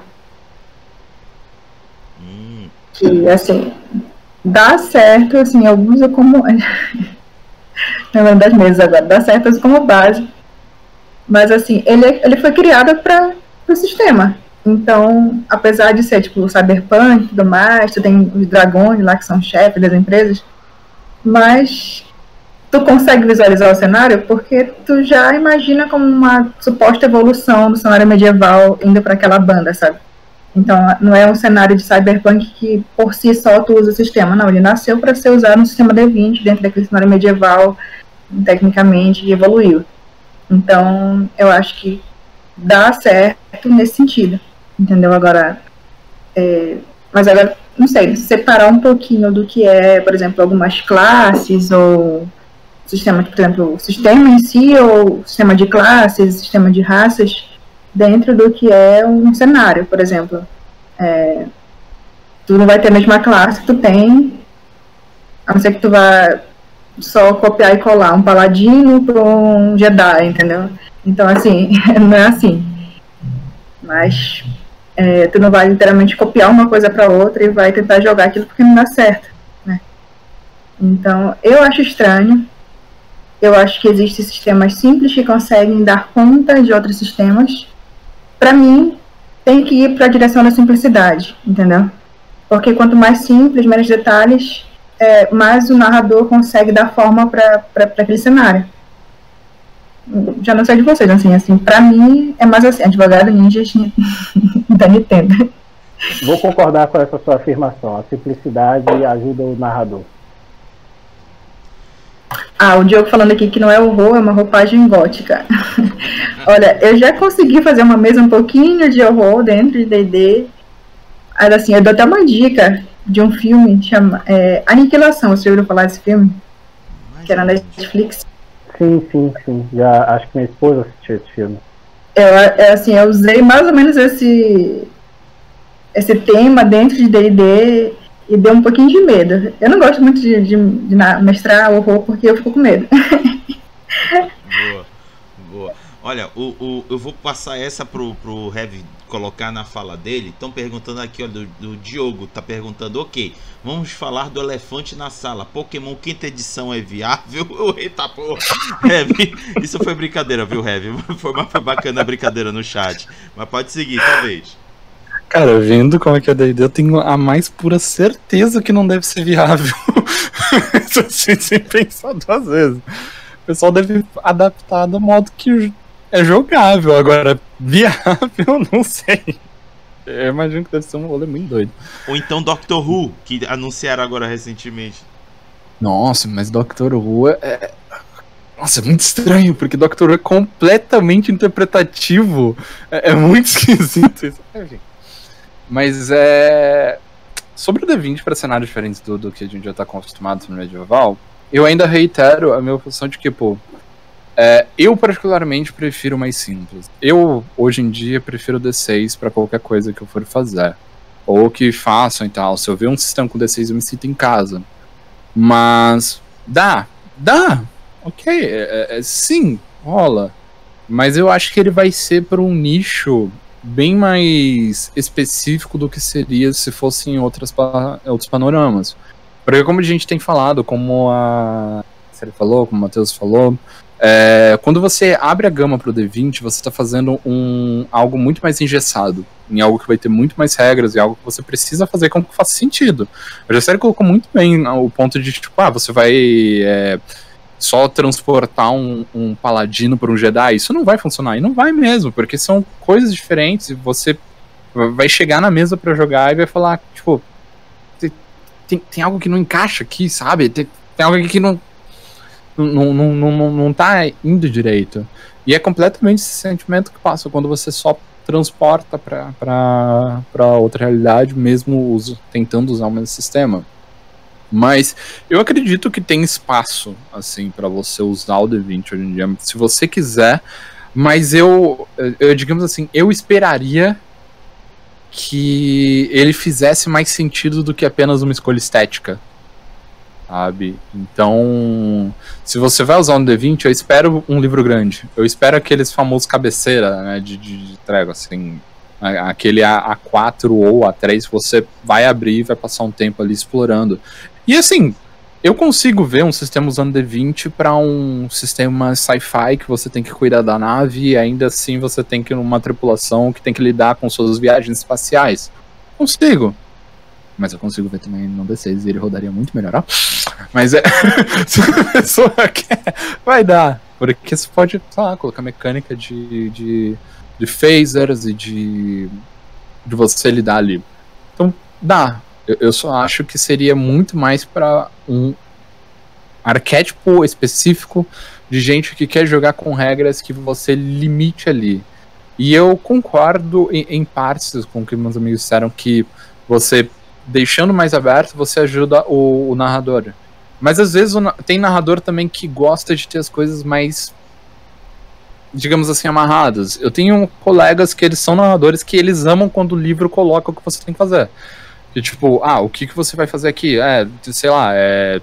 Que, assim, dá certo, assim, eu uso como... Não lembro das mesas agora. Dá certo assim, como base. Mas, assim, ele foi criado para o sistema. Então, apesar de ser, tipo, cyberpunk e tudo mais, tu tem os dragões lá que são chefes das empresas, mas tu consegue visualizar o cenário porque tu já imagina como uma suposta evolução do cenário medieval indo para aquela banda, sabe? Então, não é um cenário de cyberpunk que, por si só, tu usa o sistema. Não, ele nasceu para ser usado no sistema D20, dentro daquele cenário medieval, tecnicamente, e evoluiu. Então, eu acho que dá certo nesse sentido, entendeu? Agora, mas agora, não sei, separar um pouquinho do que é, por exemplo, algumas classes, ou sistema, por exemplo, o sistema em si, ou sistema de classes, sistema de raças, dentro do que é um cenário, por exemplo. Tu não vai ter a mesma classe que tu tem, a não ser que tu vá só copiar e colar um paladino para um Jedi, entendeu? Então, assim, não é assim. Mas tu não vai literalmente copiar uma coisa para outra e vai tentar jogar aquilo porque não dá certo, né? Então, eu acho estranho. Eu acho que existem sistemas simples que conseguem dar conta de outros sistemas. Para mim, tem que ir para a direção da simplicidade, entendeu? Porque quanto mais simples, menos detalhes, mais o narrador consegue dar forma para aquele cenário. Já não sei de vocês, assim para mim é mais assim, advogado ninja da Nintendo. Vou concordar com essa sua afirmação. A simplicidade ajuda o narrador. O Diogo falando aqui que não é horror, é uma roupagem gótica. Olha, eu já consegui fazer uma mesa um pouquinho de horror dentro de D&D. Mas assim, eu dou até uma dica de um filme chama Aniquilação. Você já ouviu falar desse filme? Que era na Netflix. Sim. Já, acho que minha esposa assistiu esse filme. Eu usei mais ou menos esse tema dentro de D&D e deu um pouquinho de medo. Eu não gosto muito de mestrar horror porque eu fico com medo. Boa. Olha, eu vou passar essa pro Heavy colocar na fala dele. Estão perguntando aqui, olha, do Diogo, tá perguntando, ok, vamos falar do elefante na sala. Pokémon quinta edição é viável? Eita porra, Heavy, isso foi brincadeira, viu, Heavy? Foi bacana a brincadeira no chat. Mas pode seguir, talvez. Cara, vendo como é que é D&D, eu tenho a mais pura certeza que não deve ser viável. Sem pensar duas vezes. O pessoal deve adaptar do modo que é jogável. Agora, viável, não sei. Eu imagino que deve ser um rolê muito doido. Ou então Doctor Who, que anunciaram agora recentemente. Nossa, mas Doctor Who Nossa, é muito estranho, porque Doctor Who é completamente interpretativo. É muito esquisito isso. Enfim. Mas sobre o D20 para cenários diferentes do que a gente já está acostumado no medieval, eu ainda reitero a minha posição de que, eu particularmente prefiro mais simples. Eu, hoje em dia, prefiro D6 para qualquer coisa que eu for fazer. Ou que façam e tal. Se eu ver um sistema com D6, eu me sinto em casa. Mas dá. Ok, sim, rola. Mas eu acho que ele vai ser para um nicho bem mais específico do que seria se fosse em outros panoramas. Porque como a gente tem falado, como a Sérgio falou, como o Matheus falou, quando você abre a gama pro D20, você está fazendo algo muito mais engessado, em algo que vai ter muito mais regras, e algo que você precisa fazer como que faça sentido. O Sérgio colocou muito bem o ponto de, tipo, você vai só transportar um paladino para um Jedi, isso não vai funcionar. E não vai mesmo, porque são coisas diferentes. E você vai chegar na mesa para jogar e vai falar, tipo, tem algo que não encaixa aqui, sabe? Tem algo aqui que não tá indo direito. E é completamente esse sentimento que passa quando você só transporta para outra realidade, mesmo tentando usar o mesmo sistema. Mas eu acredito que tem espaço, assim, para você usar o D20 hoje em dia, se você quiser. Mas eu digamos assim, eu esperaria que ele fizesse mais sentido do que apenas uma escolha estética, sabe? Então, se você vai usar um D20, eu espero um livro grande. Eu espero aqueles famosos cabeceira, né, de trégua, assim, aquele A4 ou A3, você vai abrir e vai passar um tempo ali explorando. E assim, eu consigo ver um sistema usando D20 para um sistema sci-fi que você tem que cuidar da nave e ainda assim você tem que ir numa tripulação que tem que lidar com suas viagens espaciais. Consigo. Mas eu consigo ver também no D6 e ele rodaria muito melhor, ó. Mas se a pessoa quer, vai dar. Porque você pode, sei lá, colocar mecânica de phasers e de você lidar ali. Então, dá. Eu só acho que seria muito mais para um arquétipo específico de gente que quer jogar com regras que você limite ali. E eu concordo em partes com o que meus amigos disseram, que você, deixando mais aberto, você ajuda o narrador. Mas às vezes tem narrador também que gosta de ter as coisas mais, digamos assim, amarradas. Eu tenho colegas que eles são narradores que eles amam quando o livro coloca o que você tem que fazer. E tipo, o que você vai fazer aqui? Sei lá,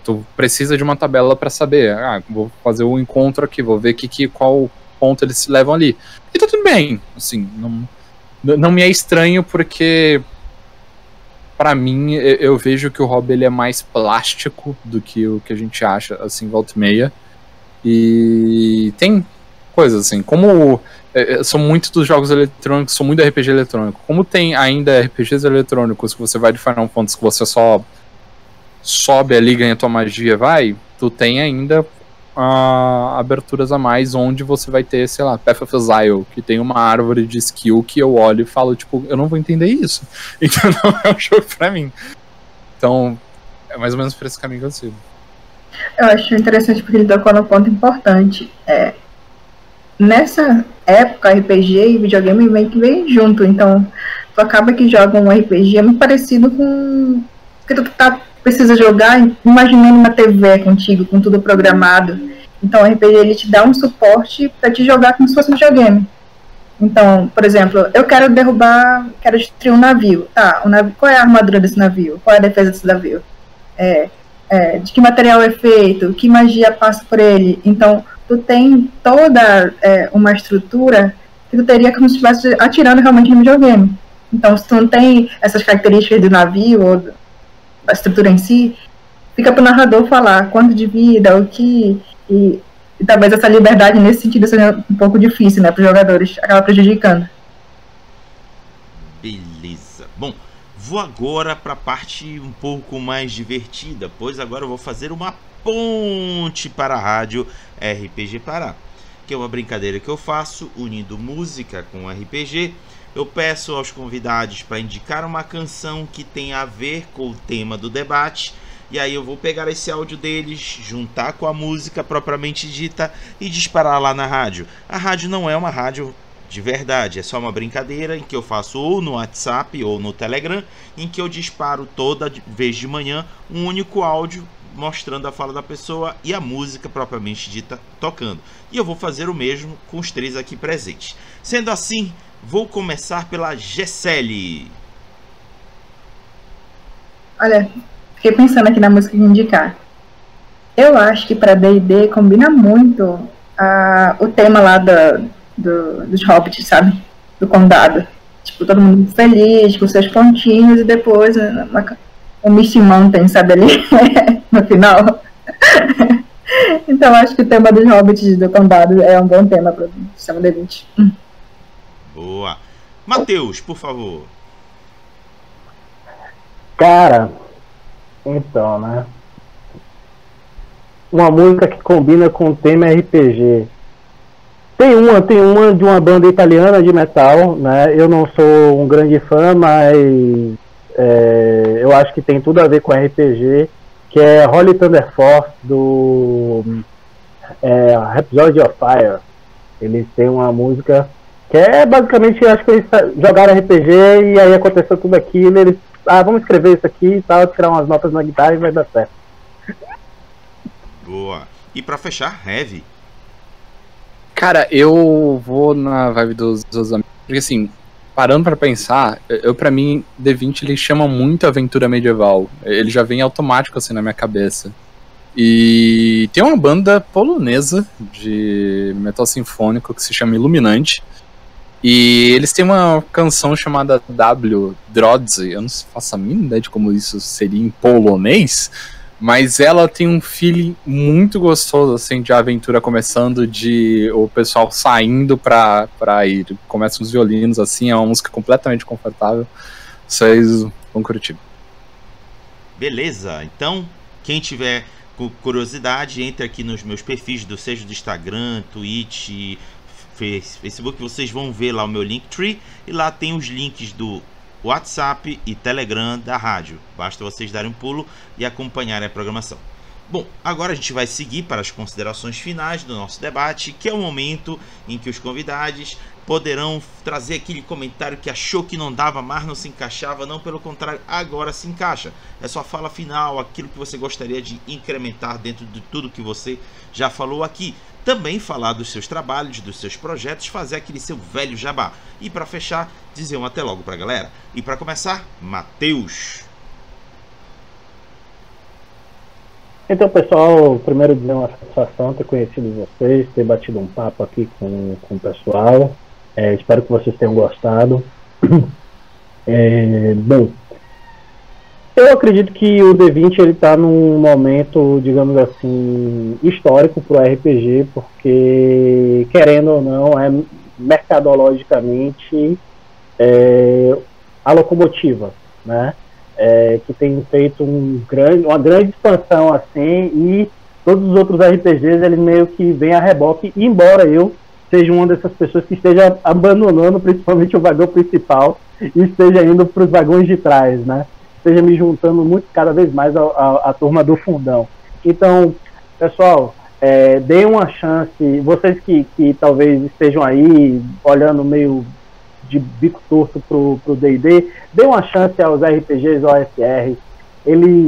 tu precisa de uma tabela pra saber. Vou fazer um encontro aqui, vou ver qual ponto eles se levam ali. E tá tudo bem, assim, não me é estranho, porque pra mim, eu vejo que o hobby ele é mais plástico do que o que a gente acha, assim, volta e meia. E tem coisas assim, como são muitos dos jogos eletrônicos, são muito RPG eletrônico. Como tem ainda RPGs eletrônicos que você vai de Final Fantasy, que você só sobe ali, ganha tua magia, tu tem ainda aberturas a mais, onde você vai ter, sei lá, Path of Exile, que tem uma árvore de skill que eu olho e falo, tipo, eu não vou entender isso. Então não é um jogo pra mim. Então, é mais ou menos por esse caminho que eu sigo. Eu acho interessante porque ele tocou num ponto importante. Nessa época, RPG e videogame meio que vem junto, então tu acaba que joga um RPG muito parecido com que tu precisa jogar imaginando uma TV contigo, com tudo programado. Então o RPG ele te dá um suporte para te jogar como se fosse um videogame. Então, por exemplo, eu quero destruir um navio. Tá, qual é a armadura desse navio? Qual é a defesa desse navio? De que material é feito? Que magia passa por ele? Então, tu tem toda uma estrutura que tu teria como se estivesse atirando realmente no videogame. Então, se tu não tem essas características do navio ou da estrutura em si, fica pro narrador falar quanto de vida, o que... E talvez essa liberdade nesse sentido seja um pouco difícil, né, para os jogadores, acaba prejudicando. Beleza. Bom, vou agora para a parte um pouco mais divertida, pois agora eu vou fazer uma ponte para a rádio RPG Pará, que é uma brincadeira que eu faço unindo música com RPG. Eu peço aos convidados para indicar uma canção que tenha a ver com o tema do debate, e aí eu vou pegar esse áudio deles, juntar com a música propriamente dita e disparar lá na rádio. A rádio não é uma rádio de verdade, é só uma brincadeira em que eu faço ou no WhatsApp ou no Telegram, em que eu disparo toda vez de manhã um único áudio mostrando a fala da pessoa e a música propriamente dita tocando. E eu vou fazer o mesmo com os três aqui presentes. Sendo assim, vou começar pela Gessele. Olha, fiquei pensando aqui na música que indicar. Eu acho que para D&D combina muito o tema lá dos hobbits, sabe? Do condado. Tipo, todo mundo feliz, com seus pontinhos, e depois o Misty Mountain, sabe, ali no final. Então acho que o tema dos hobbits do condado é um bom tema para o sistema D20. Boa. Matheus, por favor. Cara, então, né? uma música que combina com o tema RPG. Tem uma de uma banda italiana de metal, né? Eu não sou um grande fã, mas eu acho que tem tudo a ver com RPG, que é Holy Thunder Force, do Rhapsody of Fire. Eles têm uma música que é basicamente, acho que eles jogaram RPG e aí aconteceu tudo aquilo, eles, vamos escrever isso aqui e tal, tirar umas notas na guitarra e vai dar certo. Boa. E pra fechar, Heavy. Cara, eu vou na vibe dos amigos, porque assim, parando pra pensar, pra mim, D20 ele chama muito aventura medieval, ele já vem automático assim na minha cabeça. E tem uma banda polonesa de metal sinfônico que se chama Illuminante, e eles têm uma canção chamada W, Drodzy, eu não faço a mínima ideia de como isso seria em polonês, mas ela tem um feeling muito gostoso, assim, de aventura começando, de o pessoal saindo pra ir. Começam os violinos, assim, é uma música completamente confortável. Vocês vão curtir. Beleza, então, quem tiver curiosidade, entre aqui nos meus perfis, seja do Instagram, Twitch, Facebook, vocês vão ver lá o meu Linktree, e lá tem os links do WhatsApp e Telegram da rádio. Basta vocês darem um pulo e acompanharem a programação. Bom, agora a gente vai seguir para as considerações finais do nosso debate, que é o momento em que os convidados poderão trazer aquele comentário que achou que não dava, mas não se encaixava. Não, pelo contrário, agora se encaixa. É sua fala final, aquilo que você gostaria de incrementar dentro de tudo que você já falou aqui. Também falar dos seus trabalhos, dos seus projetos, fazer aquele seu velho jabá. E para fechar, dizer um até logo para a galera. E para começar, Matheus. Então, pessoal, primeiro dizer uma satisfação ter conhecido vocês, ter batido um papo aqui com o pessoal. Espero que vocês tenham gostado. Bom, eu acredito que o D20 ele está num momento, digamos assim, histórico para o RPG, porque, querendo ou não, é mercadologicamente a locomotiva, né? Que tem feito uma grande expansão assim, e todos os outros RPGs eles meio que vêm a reboque, embora eu seja uma dessas pessoas que esteja abandonando principalmente o vagão principal e esteja indo para os vagões de trás, né? Esteja me juntando muito cada vez mais à turma do fundão. Então, pessoal, deem uma chance, vocês que talvez estejam aí olhando meio de bico torto pro D&D, dê uma chance aos RPGs OSR.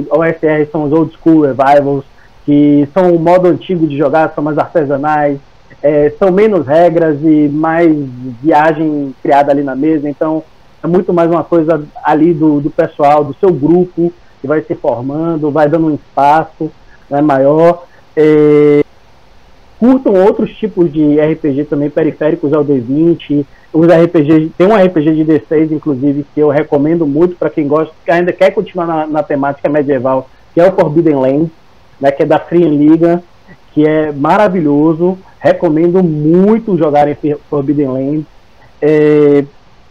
OSR são os Old School Revivals, que são o modo antigo de jogar, são mais artesanais, são menos regras e mais viagem criada ali na mesa, então é muito mais uma coisa ali do pessoal, do seu grupo, que vai se formando, vai dando um espaço, né, maior. Curtam outros tipos de RPG também periféricos ao D20, os RPG, tem um RPG de D6, inclusive, que eu recomendo muito para quem gosta, que ainda quer continuar na temática medieval, que é o Forbidden Lands, né, que é da Free Liga, que é maravilhoso. Recomendo muito jogarem Forbidden Lands.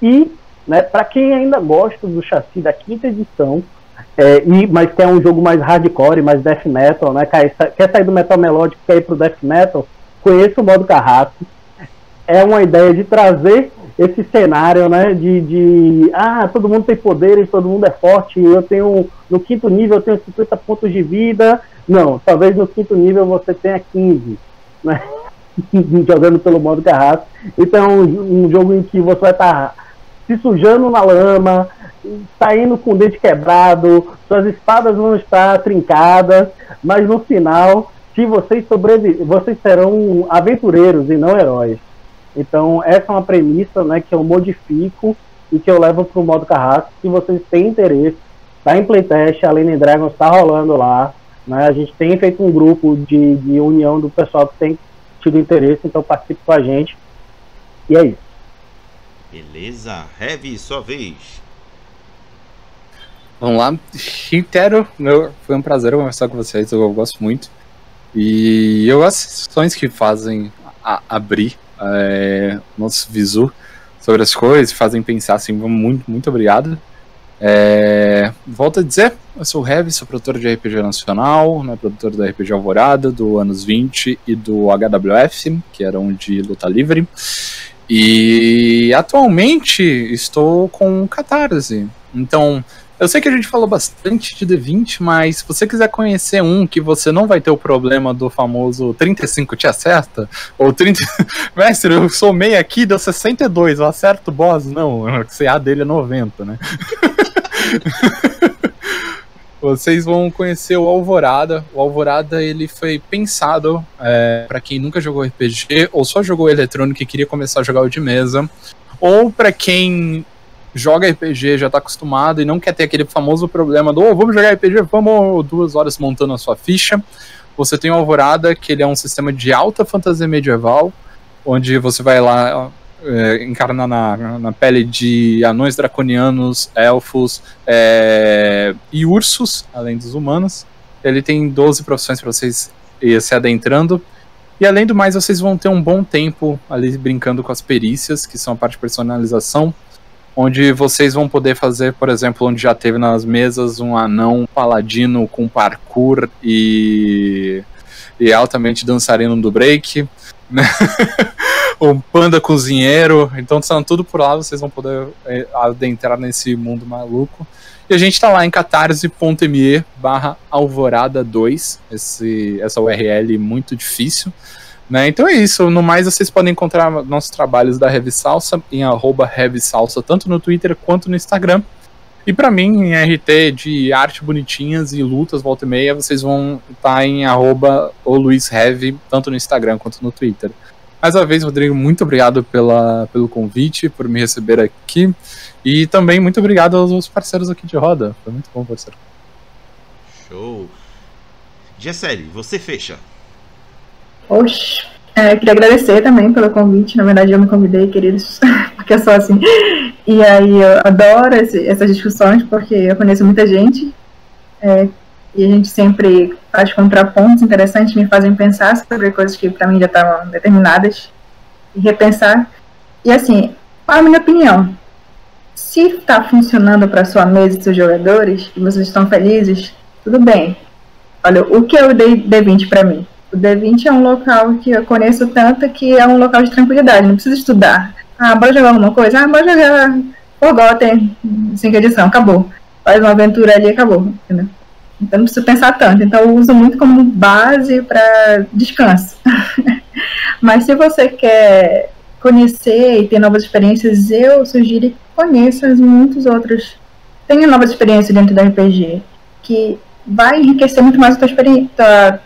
E, né, para quem ainda gosta do chassi da 5ª edição, mas quer um jogo mais hardcore, mais death metal, né, quer sair do metal melódico, quer ir pro death metal, conheça o modo Carrasco. É uma ideia de trazer esse cenário, né, todo mundo tem poderes, todo mundo é forte, eu tenho, no 5º nível eu tenho 50 pontos de vida. Não, talvez no 5º nível você tenha 15, né, jogando pelo modo Carrasco. Então, um jogo em que você vai estar se sujando na lama, saindo com o dente quebrado, suas espadas vão estar trincadas, mas no final, se vocês sobreviverem, vocês serão aventureiros e não heróis. Então, essa é uma premissa, né, que eu modifico e que eu levo para o modo Carrasco. Se vocês têm interesse, está em playtest, a Lane Dragons está rolando lá, né, a gente tem feito um grupo de união do pessoal que tem tido interesse, então participe com a gente. E é isso. Beleza, Heavy, sua vez. Vamos lá, reitero, foi um prazer conversar com vocês, eu gosto muito. E eu gosto das sessões que fazem abrir nosso visu sobre as coisas, fazem pensar assim, muito, muito obrigado. Volto a dizer, eu sou o Heavy, sou produtor de RPG nacional, né, produtor da RPG Alvorada, do Anos 20 e do HWF, que era um de luta livre. E atualmente estou com Catarse. Então, eu sei que a gente falou bastante de D20, mas se você quiser conhecer um que você não vai ter o problema do famoso 35 te acerta, ou 30... Mestre, eu somei aqui, deu 62, eu acerto o boss? Não, o CA dele é 90, né? Vocês vão conhecer o Alvorada. O Alvorada, ele foi pensado para quem nunca jogou RPG, ou só jogou eletrônico e queria começar a jogar o de mesa, ou para quem joga RPG, já tá acostumado e não quer ter aquele famoso problema do vamos jogar RPG, vamos 2 horas montando a sua ficha. Você tem o Alvorada, que ele é um sistema de alta fantasia medieval, onde você vai lá encarnar na pele de anões draconianos, elfos e ursos, além dos humanos. Ele tem 12 profissões para vocês se adentrando. E além do mais, vocês vão ter um bom tempo ali brincando com as perícias, que são a parte de personalização, onde vocês vão poder fazer, por exemplo, onde já teve nas mesas um anão paladino com parkour e altamente dançarino do break, né? Um panda cozinheiro. Então, são tudo por lá, vocês vão poder adentrar nesse mundo maluco. E a gente tá lá em catarse.me/alvorada2, essa URL muito difícil, né? Então é isso. No mais, vocês podem encontrar nossos trabalhos da Heavy Salsa em @HeavySalsa, tanto no Twitter quanto no Instagram. E pra mim, em RT de arte bonitinhas e lutas volta e meia, vocês vão estar em @LuizHeavy, tanto no Instagram quanto no Twitter. Mais uma vez, Rodrigo, muito obrigado pelo convite, por me receber aqui. E também muito obrigado aos parceiros aqui de roda. Foi muito bom, parceiro. Show. Gisele, você fecha. Oxe, queria agradecer também pelo convite. Na verdade, eu me convidei, queridos, porque eu sou assim. E aí, eu adoro essas discussões, porque eu conheço muita gente. E a gente sempre faz contrapontos interessantes, me fazem pensar sobre coisas que para mim já estavam determinadas. E repensar. E assim, qual a minha opinião? Se está funcionando para sua mesa e seus jogadores, e vocês estão felizes, tudo bem. Olha, o que é o D20 para mim? O D20 é um local que eu conheço tanto que é um local de tranquilidade, não precisa estudar. Bora jogar alguma coisa? Bora jogar Forgotten, 5ª edição, acabou. Faz uma aventura ali, acabou, entendeu? Então não precisa pensar tanto. Então eu uso muito como base para descanso. Mas se você quer conhecer e ter novas experiências, eu sugiro que conheça muitos outros. Tenha novas experiências dentro do RPG, que vai enriquecer muito mais a tua experiência, tua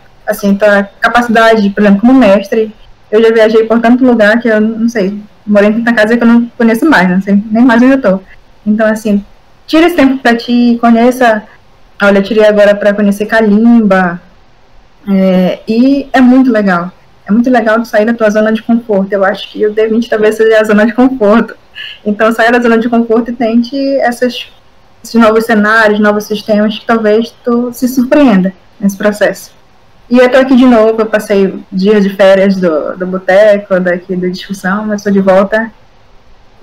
capacidade, por exemplo, como mestre. Eu já viajei por tanto lugar que eu não sei, morei em tanta casa que eu não conheço mais, não sei nem mais onde eu tô. Então, assim, tira esse tempo pra ti, conheça. Olha, eu tirei agora pra conhecer Kalimba. E é muito legal. É muito legal de sair da tua zona de conforto. Eu acho que o D20 talvez seja a zona de conforto. Então, saia da zona de conforto e tente esses novos cenários, novos sistemas que talvez tu se surpreenda nesse processo. E eu tô aqui de novo, eu passei dias de férias do boteco, daqui da discussão, mas estou de volta.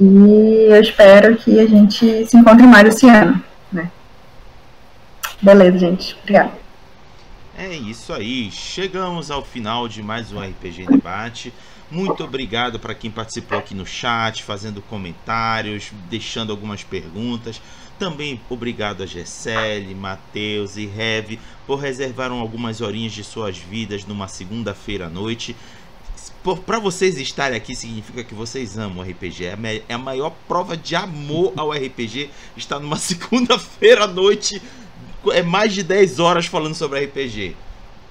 E eu espero que a gente se encontre mais esse ano, né? Beleza, gente. Obrigada. É isso aí. Chegamos ao final de mais um RPG em Debate. Muito obrigado para quem participou aqui no chat, fazendo comentários, deixando algumas perguntas. Também obrigado a Gisele, Matheus e Heavy por reservaram algumas horinhas de suas vidas numa segunda-feira à noite. Para vocês estarem aqui significa que vocês amam o RPG. É a maior prova de amor ao RPG estar numa segunda-feira à noite. É mais de 10 horas falando sobre RPG.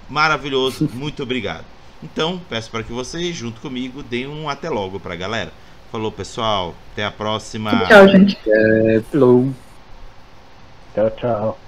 Maravilhoso, muito obrigado. Então, peço para que vocês, junto comigo, deem um até logo pra galera. Falou, pessoal. Até a próxima. Tchau, gente. Tchau, tchau.